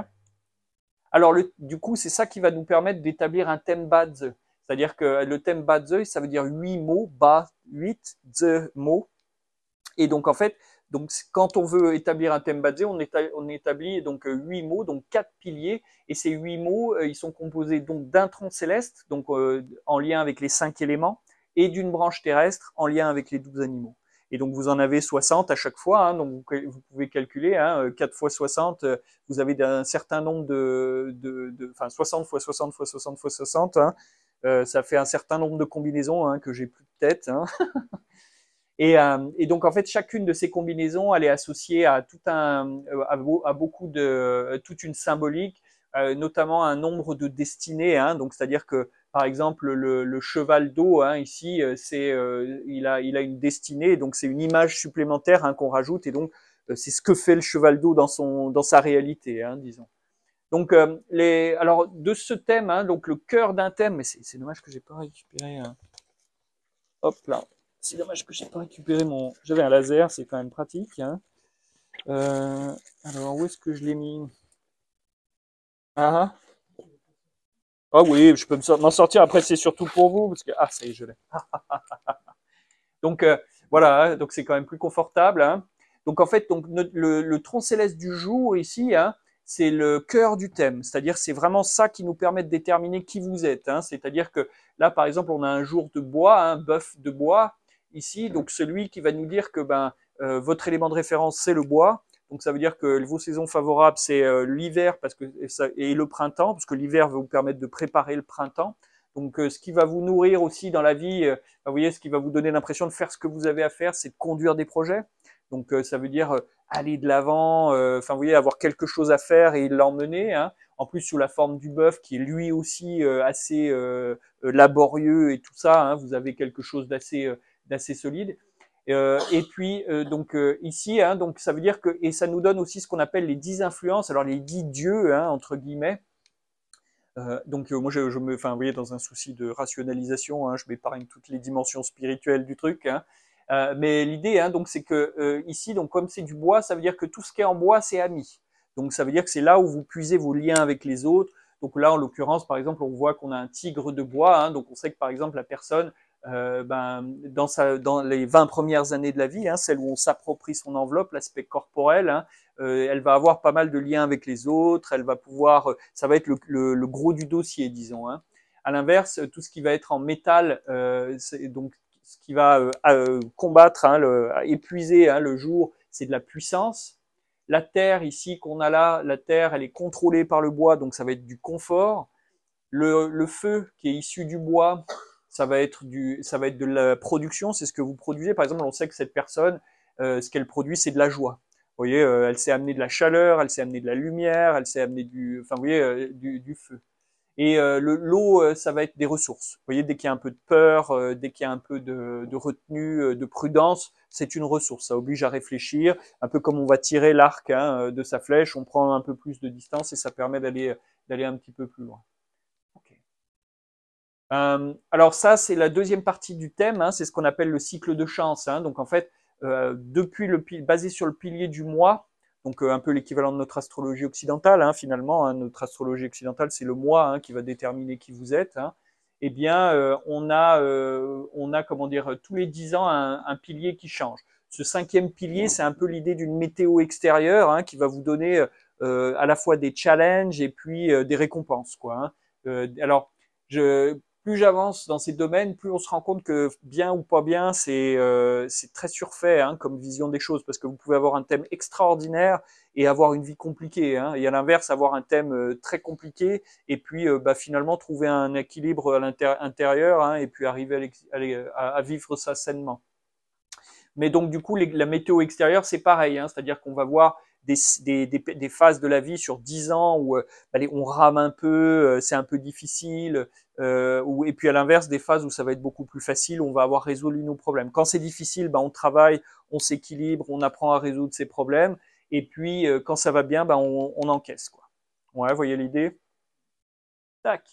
Alors, du coup, c'est ça qui va nous permettre d'établir un thème Badze. C'est-à-dire que le thème Badze, ça veut dire 8 mots, ba, 8, ze, mots. Et donc, en fait, donc, quand on veut établir un thème Badze, on établit donc 8 mots, donc 4 piliers. Et ces 8 mots, ils sont composés donc d'un tronc céleste, donc en lien avec les 5 éléments, et d'une branche terrestre en lien avec les 12 animaux. Et donc, vous en avez 60 à chaque fois. Hein, donc, vous pouvez calculer, hein, 4 fois 60, vous avez un certain nombre enfin, 60 fois 60 fois 60 fois 60. Hein, ça fait un certain nombre de combinaisons hein, que j'ai plus de tête. Hein. Et donc, en fait, chacune de ces combinaisons, elle est associée à toute une symbolique, notamment un nombre de destinées. Hein, donc, c'est-à-dire que, par exemple, le cheval d'eau, hein, ici, il a une destinée, donc c'est une image supplémentaire hein, qu'on rajoute, et donc c'est ce que fait le cheval d'eau dans sa réalité, hein, disons. Donc, alors de ce thème, hein, donc le cœur d'un thème, mais c'est dommage que j'ai pas récupéré. Hop là. C'est dommage que j'ai pas récupéré mon. J'avais un laser, c'est quand même pratique. Hein. Alors, où est-ce que je l'ai mis? Ah, ah oui, je peux m'en sortir. Après, c'est surtout pour vous parce que ah, ça y est, je l'ai. Donc voilà, donc c'est quand même plus confortable. Hein. Donc en fait, donc le tronc céleste du jour ici, hein, c'est le cœur du thème. C'est-à-dire, c'est vraiment ça qui nous permet de déterminer qui vous êtes. Hein. C'est-à-dire que là, par exemple, on a un jour de bois, un bœuf de bois ici, donc celui qui va nous dire que votre élément de référence c'est le bois. Donc ça veut dire que vos saisons favorables c'est l'hiver et le printemps, parce que l'hiver va vous permettre de préparer le printemps. Donc ce qui va vous nourrir aussi dans la vie, vous voyez, ce qui va vous donner l'impression de faire ce que vous avez à faire, c'est de conduire des projets. Donc ça veut dire aller de l'avant, enfin vous voyez, avoir quelque chose à faire et l'emmener. Hein. En plus sous la forme du bœuf qui est lui aussi assez laborieux et tout ça. Hein, vous avez quelque chose d'assez solide. Et puis donc ici, hein, donc ça veut dire que et ça nous donne aussi ce qu'on appelle les 10 influences. Alors les 10 dieux hein, entre guillemets. Donc moi enfin vous voyez dans un souci de rationalisation, hein, je m'épargne toutes les dimensions spirituelles du truc. Hein. Mais l'idée hein, donc c'est que ici donc comme c'est du bois, ça veut dire que tout ce qui est en bois c'est ami. Donc ça veut dire que c'est là où vous puisez vos liens avec les autres. Donc là en l'occurrence par exemple on voit qu'on a un tigre de bois. Hein, donc on sait que par exemple la personne dans les 20 premières années de la vie, hein, celle où on s'approprie son enveloppe, l'aspect corporel, hein, elle va avoir pas mal de liens avec les autres, elle va pouvoir, ça va être le gros du dossier, disons. Hein. À l'inverse, tout ce qui va être en métal, c'est donc ce qui va combattre, hein, épuiser hein, le jour, c'est de la puissance. La terre ici qu'on a là, la terre, elle est contrôlée par le bois, donc ça va être du confort. Le feu qui est issu du bois, ça va être de la production, c'est ce que vous produisez. Par exemple, on sait que cette personne, ce qu'elle produit, c'est de la joie. Vous voyez, elle s'est amenée de la chaleur, elle s'est amenée de la lumière, elle s'est amenée enfin, vous voyez, du feu. Et l'eau, ça va être des ressources. Vous voyez, dès qu'il y a un peu de peur, dès qu'il y a un peu de retenue, de prudence, c'est une ressource. Ça oblige à réfléchir, un peu comme on va tirer l'arc hein, de sa flèche, on prend un peu plus de distance et ça permet d'aller un petit peu plus loin. Alors ça, c'est la deuxième partie du thème, hein, c'est ce qu'on appelle le cycle de chance. Hein. Donc en fait, basé sur le pilier du mois, donc un peu l'équivalent de notre astrologie occidentale, hein, finalement, hein, notre astrologie occidentale, c'est le mois hein, qui va déterminer qui vous êtes. Hein. Eh bien, on a, comment dire, tous les 10 ans un pilier qui change. Ce 5e pilier, c'est un peu l'idée d'une météo extérieure hein, qui va vous donner à la fois des challenges et puis des récompenses. Quoi, hein. Alors, plus j'avance dans ces domaines, plus on se rend compte que bien ou pas bien, c'est très surfait hein, comme vision des choses, parce que vous pouvez avoir un thème extraordinaire et avoir une vie compliquée, hein, et à l'inverse, avoir un thème très compliqué et puis finalement trouver un équilibre à l'intérieur hein, et puis arriver à vivre ça sainement. Mais donc du coup, la météo extérieure, c'est pareil, hein, c'est-à-dire qu'on va voir des phases de la vie sur 10 ans où on rame un peu, c'est un peu difficile, et puis à l'inverse, des phases où ça va être beaucoup plus facile, où on va avoir résolu nos problèmes. Quand c'est difficile, on travaille, on s'équilibre, on apprend à résoudre ses problèmes, et puis quand ça va bien, on encaisse, quoi. Ouais, vous voyez l'idée? Tac.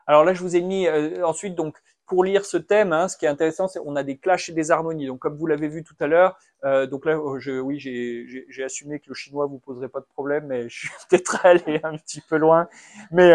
Alors là, je vous ai mis ensuite, donc, pour lire ce thème, hein, ce qui est intéressant, c'est qu'on a des clashs et des harmonies. Donc, comme vous l'avez vu tout à l'heure, donc là, oui, j'ai assumé que le chinois vous poserait pas de problème, mais je suis peut-être allé un petit peu loin. Mais,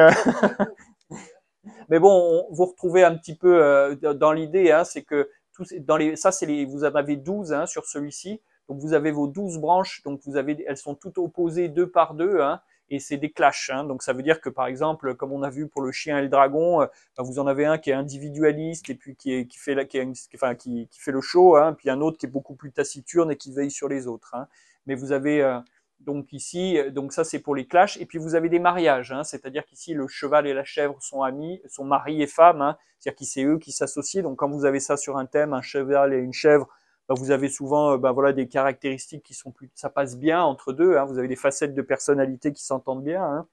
mais bon, vous retrouvez un petit peu dans l'idée, hein, c'est que vous en avez 12 hein, sur celui-ci. Donc, vous avez vos 12 branches, donc elles sont toutes opposées deux par deux, hein, et c'est des clashs. Hein. Donc ça veut dire que par exemple, comme on a vu pour le chien et le dragon, vous en avez un qui est individualiste et puis qui fait le show, hein, puis un autre qui est beaucoup plus taciturne et qui veille sur les autres. Hein. Mais vous avez donc ici, donc ça c'est pour les clashs. Et puis vous avez des mariages, hein, c'est-à-dire qu'ici le cheval et la chèvre sont amis, sont mari et femme, hein, c'est-à-dire que c'est eux qui s'associent. Donc quand vous avez ça sur un thème, un cheval et une chèvre, vous avez souvent voilà, des caractéristiques qui sont plus, ça passe bien entre deux. Hein, vous avez des facettes de personnalité qui s'entendent bien. Hein.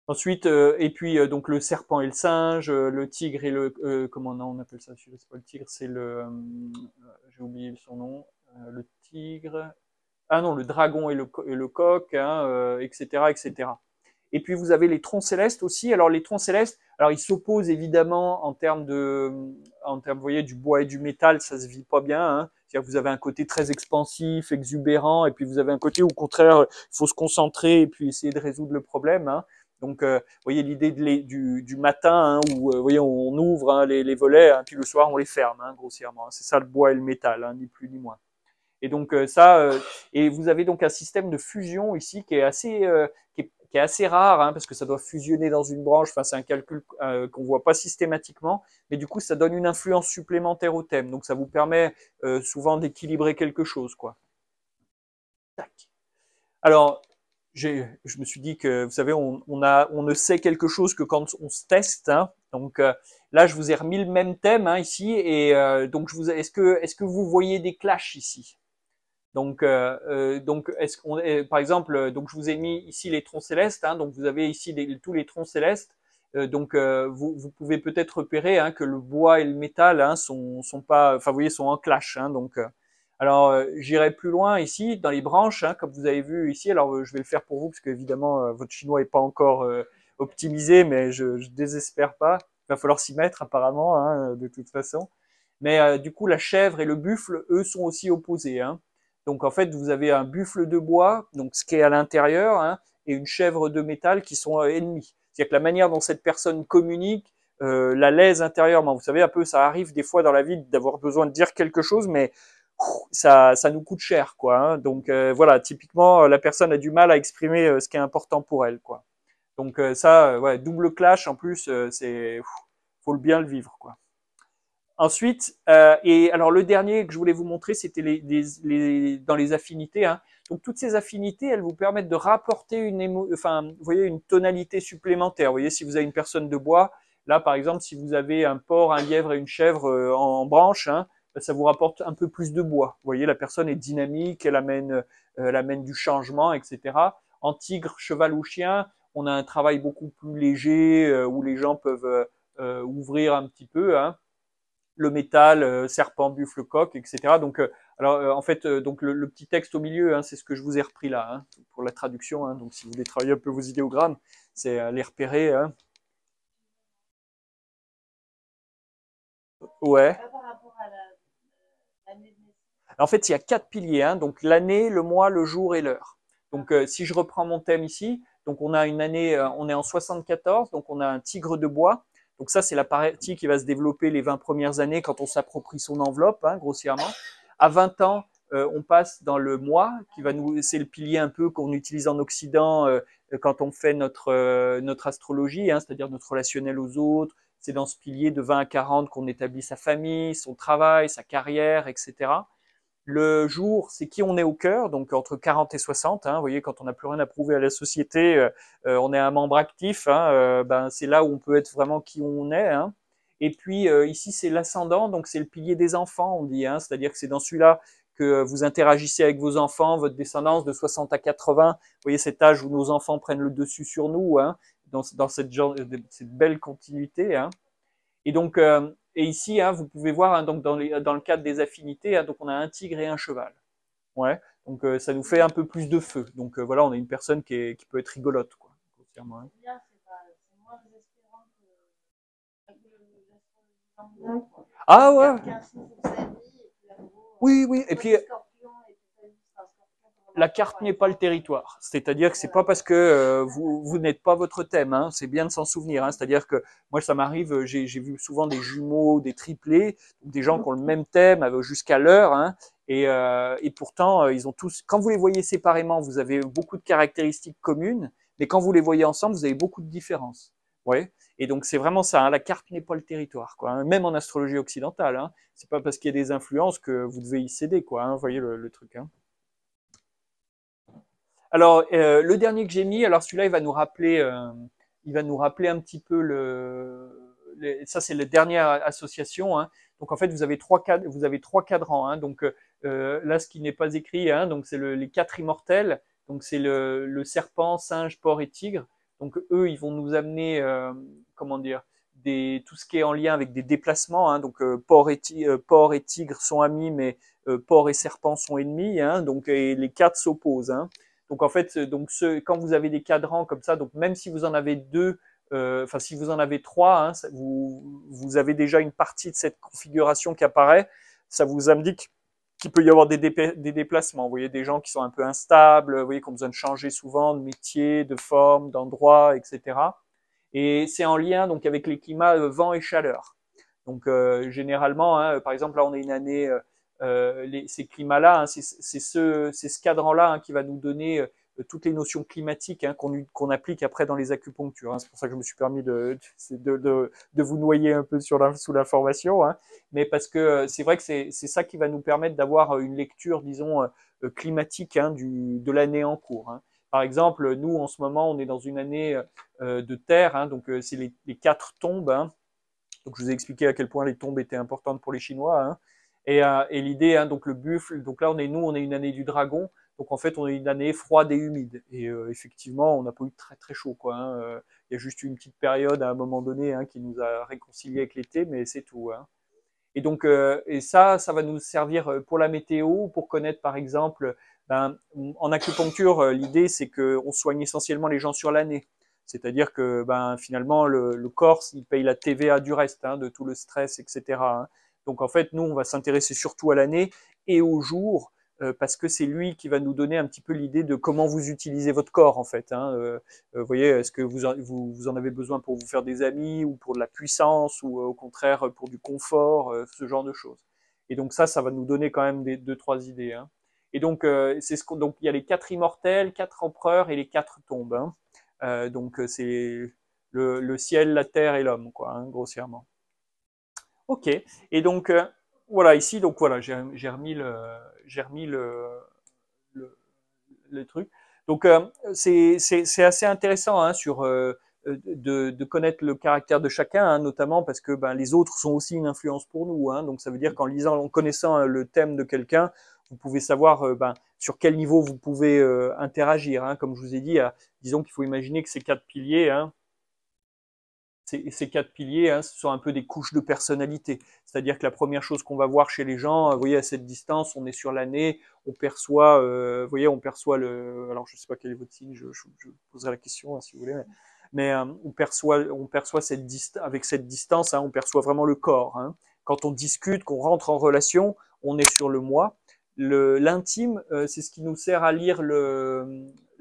Ensuite, et puis donc le serpent et le singe, le tigre et le comment on appelle ça? C'est pas le tigre, c'est j'ai oublié son nom. Le tigre. Ah non, le dragon et le coq, hein, etc., etc. Et puis vous avez les troncs célestes aussi. Alors les troncs célestes, alors ils s'opposent évidemment vous voyez, du bois et du métal, ça se vit pas bien. Hein. C'est-à-dire que vous avez un côté très expansif, exubérant, et puis vous avez un côté où, au contraire, il faut se concentrer et puis essayer de résoudre le problème. Hein. Donc, vous voyez l'idée du matin hein, où, vous voyez, on ouvre hein, les volets, hein, puis le soir on les ferme, hein, grossièrement. C'est ça le bois et le métal, hein, ni plus ni moins. Et donc et vous avez donc un système de fusion ici qui est assez rare, hein, parce que ça doit fusionner dans une branche. Enfin, c'est un calcul qu'on voit pas systématiquement, mais du coup, ça donne une influence supplémentaire au thème. Donc, ça vous permet souvent d'équilibrer quelque chose, quoi. Tac. Alors, je me suis dit que, vous savez, on ne sait quelque chose que quand on se teste. Hein. Donc là, je vous ai remis le même thème hein, ici, et donc est-ce que vous voyez des clashs ici? Donc par exemple, donc je vous ai mis ici les troncs célestes. Hein, donc vous avez ici tous les troncs célestes. Donc vous pouvez peut-être repérer hein, que le bois et le métal hein, sont pas, enfin vous voyez, sont en clash. Hein, donc alors j'irai plus loin ici dans les branches, hein, comme vous avez vu ici. Alors je vais le faire pour vous parce que évidemment votre chinois est pas encore optimisé, mais je désespère pas. Il va falloir s'y mettre apparemment hein, de toute façon. Mais du coup la chèvre et le buffle, eux, sont aussi opposés. Hein. Donc en fait, vous avez un buffle de bois, donc ce qui est à l'intérieur, hein, et une chèvre de métal qui sont ennemis. C'est-à-dire que la manière dont cette personne communique la lèse intérieurement. Vous savez, un peu, ça arrive des fois dans la vie d'avoir besoin de dire quelque chose, mais ça nous coûte cher, quoi. Hein. Donc voilà, typiquement, la personne a du mal à exprimer ce qui est important pour elle, quoi. Donc ouais, double clash en plus, faut bien le vivre, quoi. Ensuite, et alors le dernier que je voulais vous montrer, c'était dans les affinités. Hein. Donc toutes ces affinités, elles vous permettent de rapporter vous voyez, une tonalité supplémentaire. Vous voyez, si vous avez une personne de bois, là par exemple, si vous avez un porc, un lièvre et une chèvre en branche, hein, ça vous rapporte un peu plus de bois. Vous voyez, la personne est dynamique, elle amène du changement, etc. En tigre, cheval ou chien, on a un travail beaucoup plus léger où les gens peuvent ouvrir un petit peu. Hein. Le métal, serpent, buffle, coq, etc. Donc, en fait, donc le petit texte au milieu, hein, c'est ce que je vous ai repris là hein, pour la traduction. Hein, donc, si vous voulez travailler un peu vos idéogrammes, c'est les repérer. Hein. Ouais. En fait, il y a 4 piliers. Hein, donc, l'année, le mois, le jour et l'heure. Donc, si je reprends mon thème ici, donc on a une année, on est en 74, donc on a un tigre de bois. Donc ça, c'est la partie qui va se développer les 20 premières années quand on s'approprie son enveloppe, hein, grossièrement. À 20 ans, on passe dans le mois, c'est le pilier un peu qu'on utilise en Occident quand on fait notre astrologie, hein, c'est-à-dire notre relationnel aux autres, c'est dans ce pilier de 20 à 40 qu'on établit sa famille, son travail, sa carrière, etc. Le jour, c'est qui on est au cœur, donc entre 40 et 60. Hein, vous voyez, quand on n'a plus rien à prouver à la société, on est un membre actif. Hein, ben, c'est là où on peut être vraiment qui on est. Hein. Et puis ici, c'est l'ascendant, donc c'est le pilier des enfants, on dit. Hein, c'est-à-dire que c'est dans celui-là que vous interagissez avec vos enfants, votre descendance de 60 à 80. Vous voyez cet âge où nos enfants prennent le dessus sur nous, hein, dans cette belle continuité. Hein. Et donc, et ici, hein, vous pouvez voir, hein, donc dans le cadre des affinités, hein, donc on a un tigre et un cheval. Ouais. Donc ça nous fait un peu plus de feu. Donc voilà, on a une personne qui peut être rigolote, quoi. Hein. Ah ouais. Oui, oui. Et puis la carte n'est pas le territoire. C'est-à-dire que c'est pas parce que vous n'êtes pas votre thème. Hein. C'est bien de s'en souvenir. Hein. C'est-à-dire que moi, ça m'arrive, j'ai vu souvent des jumeaux, des triplés, des gens qui ont le même thème jusqu'à l'heure. Hein. Et pourtant, ils ont tous. Quand vous les voyez séparément, vous avez beaucoup de caractéristiques communes, mais quand vous les voyez ensemble, vous avez beaucoup de différences. Ouais. Et donc c'est vraiment ça. Hein. La carte n'est pas le territoire, quoi. Hein. Même en astrologie occidentale, hein. C'est pas parce qu'il y a des influences que vous devez y céder, quoi. Hein. Vous voyez le truc. Hein. Alors, le dernier que j'ai mis, alors celui-là, il va nous rappeler un petit peu ça, c'est la dernière association. Hein. Donc, en fait, vous avez trois cadrans. Hein. Donc, là, ce qui n'est pas écrit, hein, donc c'est les quatre immortels. Donc, c'est le serpent, singe, porc et tigre. Donc, eux, ils vont nous amener, comment dire, tout ce qui est en lien avec des déplacements. Hein. Donc, porc et tigre sont amis, mais porc et serpent sont ennemis. Hein. Donc, et les quatre s'opposent. Hein. Donc en fait, quand vous avez des cadrans comme ça, donc même si vous en avez deux, enfin si vous en avez trois, hein, vous avez déjà une partie de cette configuration qui apparaît. Ça vous indique qu'il peut y avoir des déplacements. Vous voyez, des gens qui sont un peu instables, vous voyez, qui ont besoin de changer souvent de métier, de forme, d'endroit, etc. Et c'est en lien donc avec les climats vent et chaleur. Donc généralement, hein, par exemple là on a une année ces climats-là, hein, c'est ce cadran-là hein, qui va nous donner toutes les notions climatiques hein, qu'on applique après dans les acupunctures. Hein. C'est pour ça que je me suis permis de vous noyer un peu sous l'information. Hein. Mais parce que c'est vrai que c'est ça qui va nous permettre d'avoir une lecture, disons, climatique hein, de l'année en cours. Hein. Par exemple, nous, en ce moment, on est dans une année de terre, hein, donc c'est les quatre tombes. Hein. Donc, je vous ai expliqué à quel point les tombes étaient importantes pour les Chinois. Hein. Et l'idée, hein, donc le buffle, donc là on est une année du dragon, donc en fait on est une année froide et humide. Et effectivement, on n'a pas eu très très chaud, quoi. Hein. Il y a juste eu une petite période à un moment donné hein, qui nous a réconciliés avec l'été, mais c'est tout. Hein. Et donc, et ça va nous servir pour la météo, pour connaître par exemple, ben, en acupuncture, l'idée c'est qu'on soigne essentiellement les gens sur l'année. C'est-à-dire que ben, finalement, le corps, il paye la TVA du reste, hein, de tout le stress, etc. Hein. Donc en fait, nous, on va s'intéresser surtout à l'année et au jour, parce que c'est lui qui va nous donner un petit peu l'idée de comment vous utilisez votre corps, en fait. Hein. Vous voyez, est-ce que vous en avez besoin pour vous faire des amis ou pour de la puissance ou au contraire pour du confort, ce genre de choses. Et donc ça va nous donner quand même deux, trois idées. Hein. Et donc, donc il y a les quatre immortels, quatre empereurs et les quatre tombes. Hein. Donc c'est le ciel, la terre et l'homme, quoi, hein, grossièrement. Ok. Et donc voilà ici, donc voilà, j'ai remis le truc. Donc c'est assez intéressant hein, sur de connaître le caractère de chacun, hein, notamment parce que ben, les autres sont aussi une influence pour nous. Hein, donc ça veut dire qu'en lisant, en connaissant le thème de quelqu'un, vous pouvez savoir ben, sur quel niveau vous pouvez interagir. Hein, comme je vous ai dit, disons qu'il faut imaginer que ces quatre piliers, hein, ces quatre piliers, hein, ce sont un peu des couches de personnalité. C'est-à-dire que la première chose qu'on va voir chez les gens, vous voyez, à cette distance, on est sur l'année, on perçoit, vous voyez, on perçoit alors je ne sais pas quel est votre signe, je poserai la question hein, si vous voulez, mais on perçoit avec cette distance, hein, on perçoit vraiment le corps. Hein. Quand on discute, qu'on rentre en relation, on est sur le moi. L'intime, c'est ce qui nous sert à lire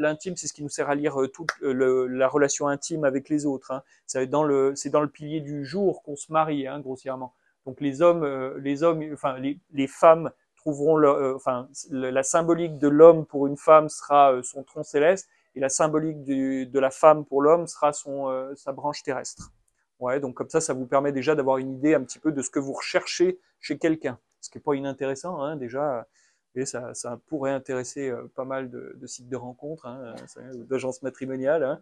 l'intime, c'est ce qui nous sert à lire toute la relation intime avec les autres. Hein. C'est dans le pilier du jour qu'on se marie, hein, grossièrement. Donc les hommes, enfin les femmes trouveront la symbolique de l'homme pour une femme sera son tronc céleste et la symbolique de la femme pour l'homme sera sa branche terrestre. Ouais, donc comme ça vous permet déjà d'avoir une idée un petit peu de ce que vous recherchez chez quelqu'un. Ce qui n'est pas inintéressant, hein, déjà. Et ça pourrait intéresser pas mal de sites de rencontres, hein, d'agences matrimoniales. Hein.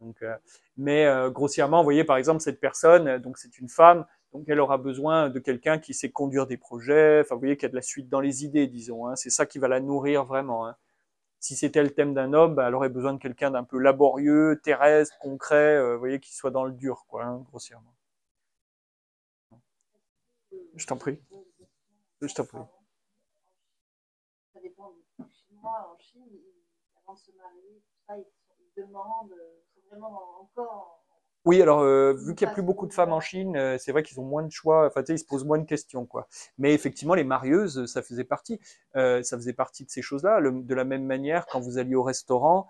Donc, mais grossièrement, vous voyez, par exemple, cette personne, donc c'est une femme, donc elle aura besoin de quelqu'un qui sait conduire des projets, enfin, vous voyez, qui a de la suite dans les idées, disons. Hein, c'est ça qui va la nourrir vraiment. Hein. Si c'était le thème d'un homme, bah, elle aurait besoin de quelqu'un d'un peu laborieux, terrestre, concret, vous voyez, qui soit dans le dur, quoi, hein, grossièrement. Je t'en prie. Je t'en prie. Ça dépend du Chinois. En Chine, avant de se marier, tout ça, ils demandent, c'est vraiment encore. Oui, alors vu qu'il n'y a plus beaucoup de femmes en Chine, c'est vrai qu'ils ont moins de choix. Enfin, tu sais, ils se posent moins de questions, quoi. Mais effectivement, les marieuses, ça faisait partie. Ça faisait partie de ces choses-là. De la même manière, quand vous alliez au restaurant,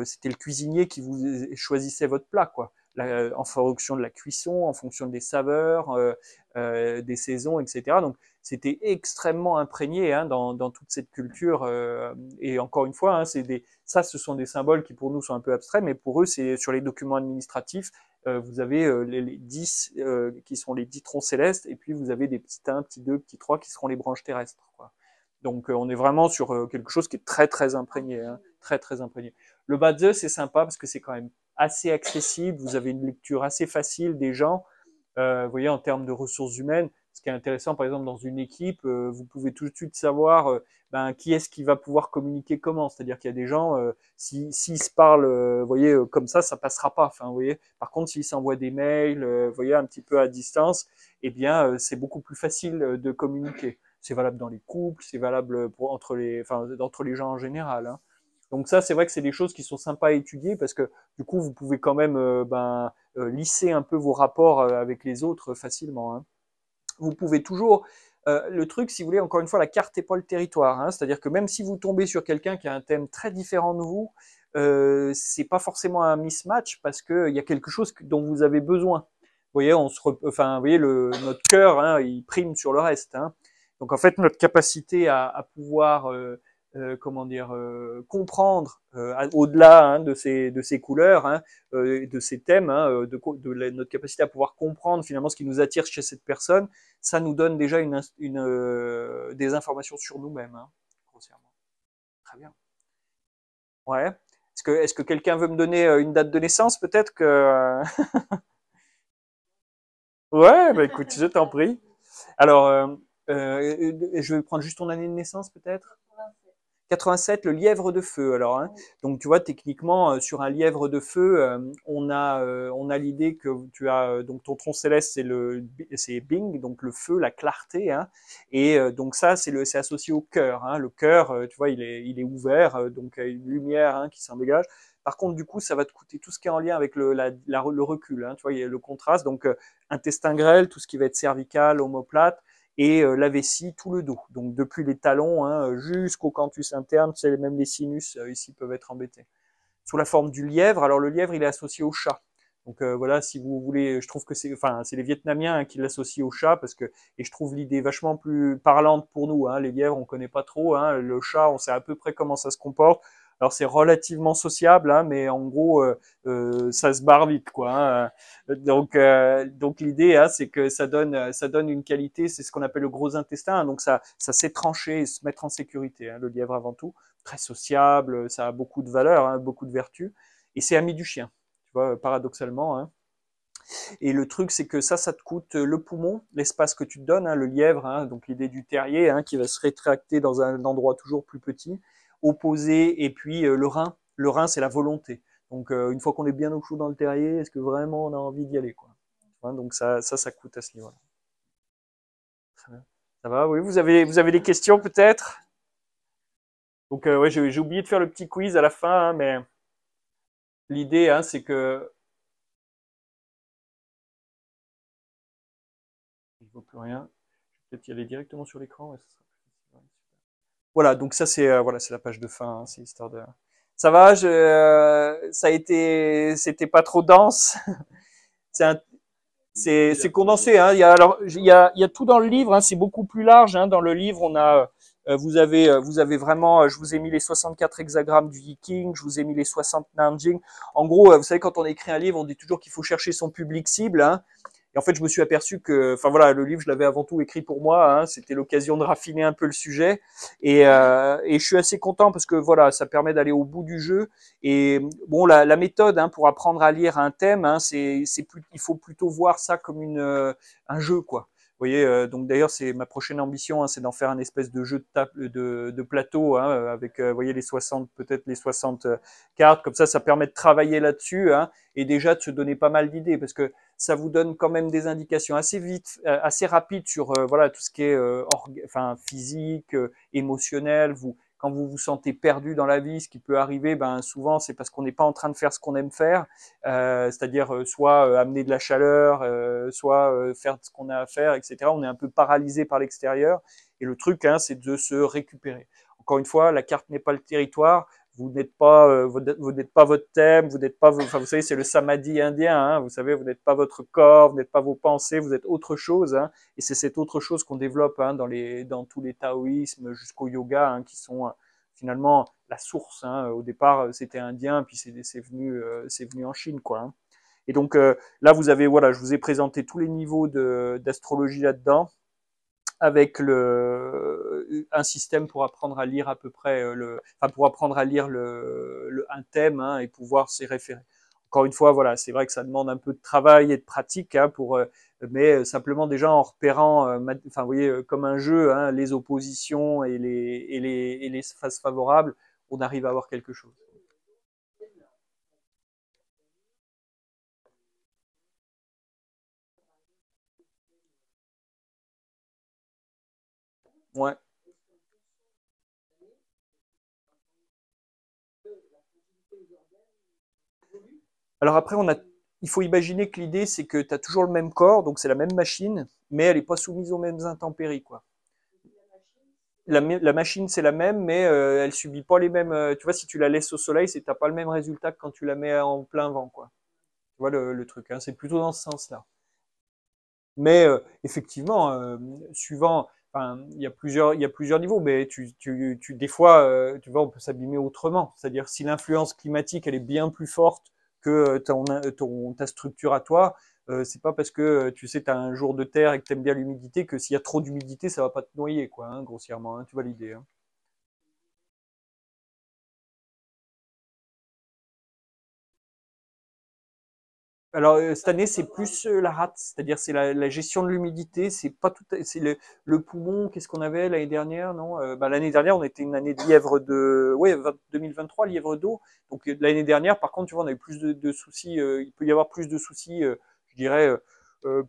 c'était le cuisinier qui vous choisissait votre plat, quoi. En fonction de la cuisson, en fonction des saveurs, des saisons, etc. Donc, c'était extrêmement imprégné hein, dans toute cette culture. Et encore une fois, hein, ça, ce sont des symboles qui pour nous sont un peu abstraits, mais pour eux, c'est sur les documents administratifs vous avez les 10 qui sont les 10 troncs célestes, et puis vous avez des petits 1, petits 2, petits 3 qui seront les branches terrestres. Quoi. Donc on est vraiment sur quelque chose qui est très très imprégné, hein, très très imprégné. Le Badze, c'est sympa parce que c'est quand même assez accessible, vous avez une lecture assez facile des gens, vous voyez, en termes de ressources humaines. Ce qui est intéressant, par exemple, dans une équipe, vous pouvez tout de suite savoir qui est-ce qui va pouvoir communiquer comment. C'est-à-dire qu'il y a des gens, s'ils se parlent, vous voyez, comme ça passera pas. Enfin, vous voyez. Par contre, s'ils s'envoient des mails, vous voyez, un petit peu à distance, eh bien, c'est beaucoup plus facile de communiquer. C'est valable dans les couples, c'est valable entre les gens en général. Hein. Donc ça, c'est vrai que c'est des choses qui sont sympas à étudier parce que du coup, vous pouvez quand même lisser un peu vos rapports avec les autres facilement. Hein. Vous pouvez toujours le truc, si vous voulez, encore une fois, la carte n'est pas le territoire. Hein, c'est-à-dire que même si vous tombez sur quelqu'un qui a un thème très différent de vous, c'est pas forcément un mismatch parce qu'il y a quelque chose dont vous avez besoin. Vous voyez, vous voyez notre cœur, hein, il prime sur le reste. Hein. Donc en fait, notre capacité à pouvoir comment dire, comprendre au-delà hein, de ces couleurs, hein, de ces thèmes, hein, notre capacité à pouvoir comprendre finalement ce qui nous attire chez cette personne, ça nous donne déjà des informations sur nous-mêmes, hein, grossièrement. Très bien. Ouais. Est-ce que quelqu'un veut me donner une date de naissance peut-être que Ouais, bah écoute, je t'en prie. Alors, je vais prendre juste ton année de naissance peut-être. 87, le lièvre de feu. Alors, hein. Donc tu vois, techniquement, sur un lièvre de feu, on a l'idée que tu as donc ton tronc céleste, c'est Bing, donc le feu, la clarté, hein. Et donc ça, c'est associé au cœur. Hein. Le cœur, tu vois, il est ouvert, donc il y a une lumière hein, qui s'en dégage. Par contre, du coup, ça va te coûter tout ce qui est en lien avec le recul. Hein, tu vois, il y a le contraste. Donc intestin grêle, tout ce qui va être cervical, omoplate et la vessie, tout le dos. Donc depuis les talons hein, jusqu'au canthus interne, même les sinus ici peuvent être embêtés. Sous la forme du lièvre, alors le lièvre il est associé au chat. Donc voilà, si vous voulez, je trouve que c'est les Vietnamiens hein, qui l'associent au chat parce que et je trouve l'idée vachement plus parlante pour nous. Hein. Les lièvres on connaît pas trop, hein. Le chat on sait à peu près comment ça se comporte. Alors c'est relativement sociable, hein, mais en gros ça se barre vite, quoi. Hein. Donc l'idée, hein, c'est que ça donne une qualité, c'est ce qu'on appelle le gros intestin. Hein, donc ça sait trancher et se mettre en sécurité. Hein, le lièvre avant tout, très sociable, ça a beaucoup de valeurs, hein, beaucoup de vertus, et c'est ami du chien. Tu vois, paradoxalement. Hein. Et le truc, c'est que ça te coûte le poumon, l'espace que tu te donnes, hein, le lièvre, hein, donc l'idée du terrier, hein, qui va se rétracter dans un endroit toujours plus petit, opposé, et puis le rein. Le rein, c'est la volonté. Donc une fois qu'on est bien au chaud dans le terrier, est-ce que vraiment on a envie d'y aller, quoi. Donc ça coûte à ce niveau-là. Ça va, oui, vous avez des questions peut-être? Donc ouais, j'ai oublié de faire le petit quiz à la fin, hein, mais l'idée, hein, c'est que il ne vaut plus rien. Je vais peut-être y aller directement sur l'écran. Ouais, voilà, donc ça c'est la page de fin. Hein, c'est histoire de. Ça va, c'était pas trop dense. C'est condensé. Hein. Il y a tout dans le livre. Hein, c'est beaucoup plus large. Hein. Dans le livre, on a vous avez vraiment, je vous ai mis les 64 hexagrammes du Yi King, je vous ai mis les 60 Nanjing. En gros, vous savez, quand on écrit un livre, on dit toujours qu'il faut chercher son public cible, hein. Et en fait, je me suis aperçu que, enfin voilà, le livre, je l'avais avant tout écrit pour moi, hein. C'était l'occasion de raffiner un peu le sujet. Et je suis assez content parce que voilà, ça permet d'aller au bout du jeu. Et bon, la méthode, hein, pour apprendre à lire un thème, hein, il faut plutôt voir ça comme un jeu, quoi. Vous voyez, donc d'ailleurs, c'est ma prochaine ambition, hein, c'est d'en faire un espèce de jeu de table, de plateau, hein, avec, vous voyez, peut-être les 60 cartes. Comme ça permet de travailler là-dessus, hein, et déjà de se donner pas mal d'idées, parce que ça vous donne quand même des indications assez vite, assez rapides sur voilà tout ce qui est enfin physique, émotionnel. Quand vous vous sentez perdu dans la vie, ce qui peut arriver, ben souvent c'est parce qu'on n'est pas en train de faire ce qu'on aime faire, c'est-à-dire soit amener de la chaleur, soit faire ce qu'on a à faire, etc. On est un peu paralysé par l'extérieur. Et le truc, hein, c'est de se récupérer. Encore une fois, la carte n'est pas le territoire. Vous n'êtes pas votre thème, vous n'êtes pas, enfin vous savez, c'est le samadhi indien, hein, vous savez, vous n'êtes pas votre corps, vous n'êtes pas vos pensées, vous êtes autre chose, hein, et c'est cette autre chose qu'on développe, hein, dans tous les taoïsmes jusqu'au yoga, hein, qui sont finalement la source, hein. Au départ, c'était indien, puis c'est venu en Chine, quoi, hein. Et donc là, voilà, je vous ai présenté tous les niveaux d'astrologie là-dedans, avec un système pour apprendre à lire à peu près pour apprendre à lire un thème, hein, et pouvoir s'y référer. Encore une fois, voilà, c'est vrai que ça demande un peu de travail et de pratique, hein, mais simplement déjà en repérant, enfin, vous voyez, comme un jeu, hein, les oppositions et les phases favorables, on arrive à avoir quelque chose. Ouais. Alors après, il faut imaginer que l'idée, c'est que tu as toujours le même corps, donc c'est la même machine, mais elle n'est pas soumise aux mêmes intempéries, quoi. La machine, c'est la même, mais elle subit pas les mêmes. Tu vois, si tu la laisses au soleil, t'as pas le même résultat que quand tu la mets en plein vent, quoi. Tu vois le truc, hein, c'est plutôt dans ce sens-là. Mais effectivement, suivant, enfin, il y a plusieurs niveaux, mais des fois, tu vois, on peut s'abîmer autrement. C'est-à-dire, si l'influence climatique, elle est bien plus forte que ta structure à toi, c'est pas parce que tu sais, tu as un jour de terre et que tu aimes bien l'humidité que s'il y a trop d'humidité, ça va pas te noyer, quoi, hein, grossièrement, hein, tu vois l'idée, hein. Alors cette année c'est plus la rate, c'est-à-dire c'est la gestion de l'humidité, c'est pas tout, c'est le poumon. Qu'est-ce qu'on avait l'année dernière, non? L'année dernière on était une année de lièvre de, ouais, 2023 lièvre d'eau. Donc l'année dernière par contre tu vois on a eu plus de soucis, il peut y avoir plus de soucis, je dirais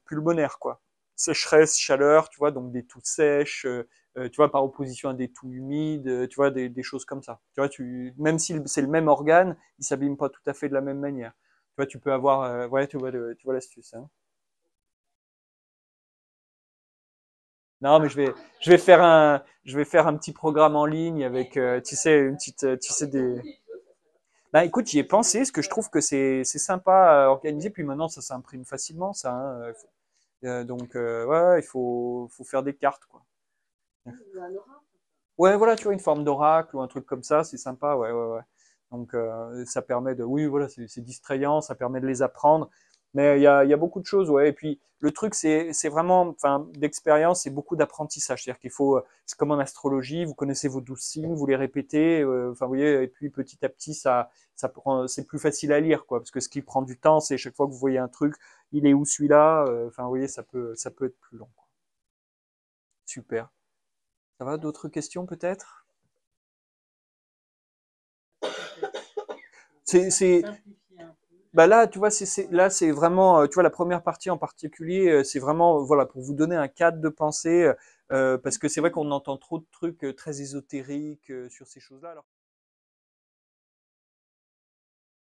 pulmonaires, quoi. Sécheresse, chaleur, tu vois, donc des toux sèches. Tu vois, par opposition à des toux humides, tu vois, des choses comme ça. Tu vois, même si c'est le même organe, il s'abîme pas tout à fait de la même manière. Tu vois, tu peux avoir, ouais, tu vois l'astuce, hein. Non, mais je vais faire un petit programme en ligne avec, tu sais, tu sais Bah, écoute, j'y ai pensé, parce que je trouve que c'est sympa à organiser, puis maintenant ça s'imprime facilement, ça, hein. Donc, ouais, ouais, faut faire des cartes, quoi. Ouais, voilà, tu vois, une forme d'oracle ou un truc comme ça, c'est sympa, ouais, ouais, ouais. Donc, ça permet oui, voilà, c'est distrayant, ça permet de les apprendre. Mais il y a beaucoup de choses, ouais. Et puis, le truc, c'est vraiment, enfin, d'expérience, c'est beaucoup d'apprentissage. C'est-à-dire qu'il faut, c'est comme en astrologie, vous connaissez vos 12 signes, vous les répétez, enfin, vous voyez, et puis petit à petit, c'est plus facile à lire, quoi. Parce que ce qui prend du temps, c'est chaque fois que vous voyez un truc, il est où celui-là? Enfin, vous voyez, ça peut être plus long, quoi. Super. Ça va, d'autres questions peut-être? C'est, bah là, tu vois, là, c'est vraiment, tu vois, la première partie en particulier, c'est vraiment, voilà, pour vous donner un cadre de pensée, parce que c'est vrai qu'on entend trop de trucs très ésotériques sur ces choses-là. Alors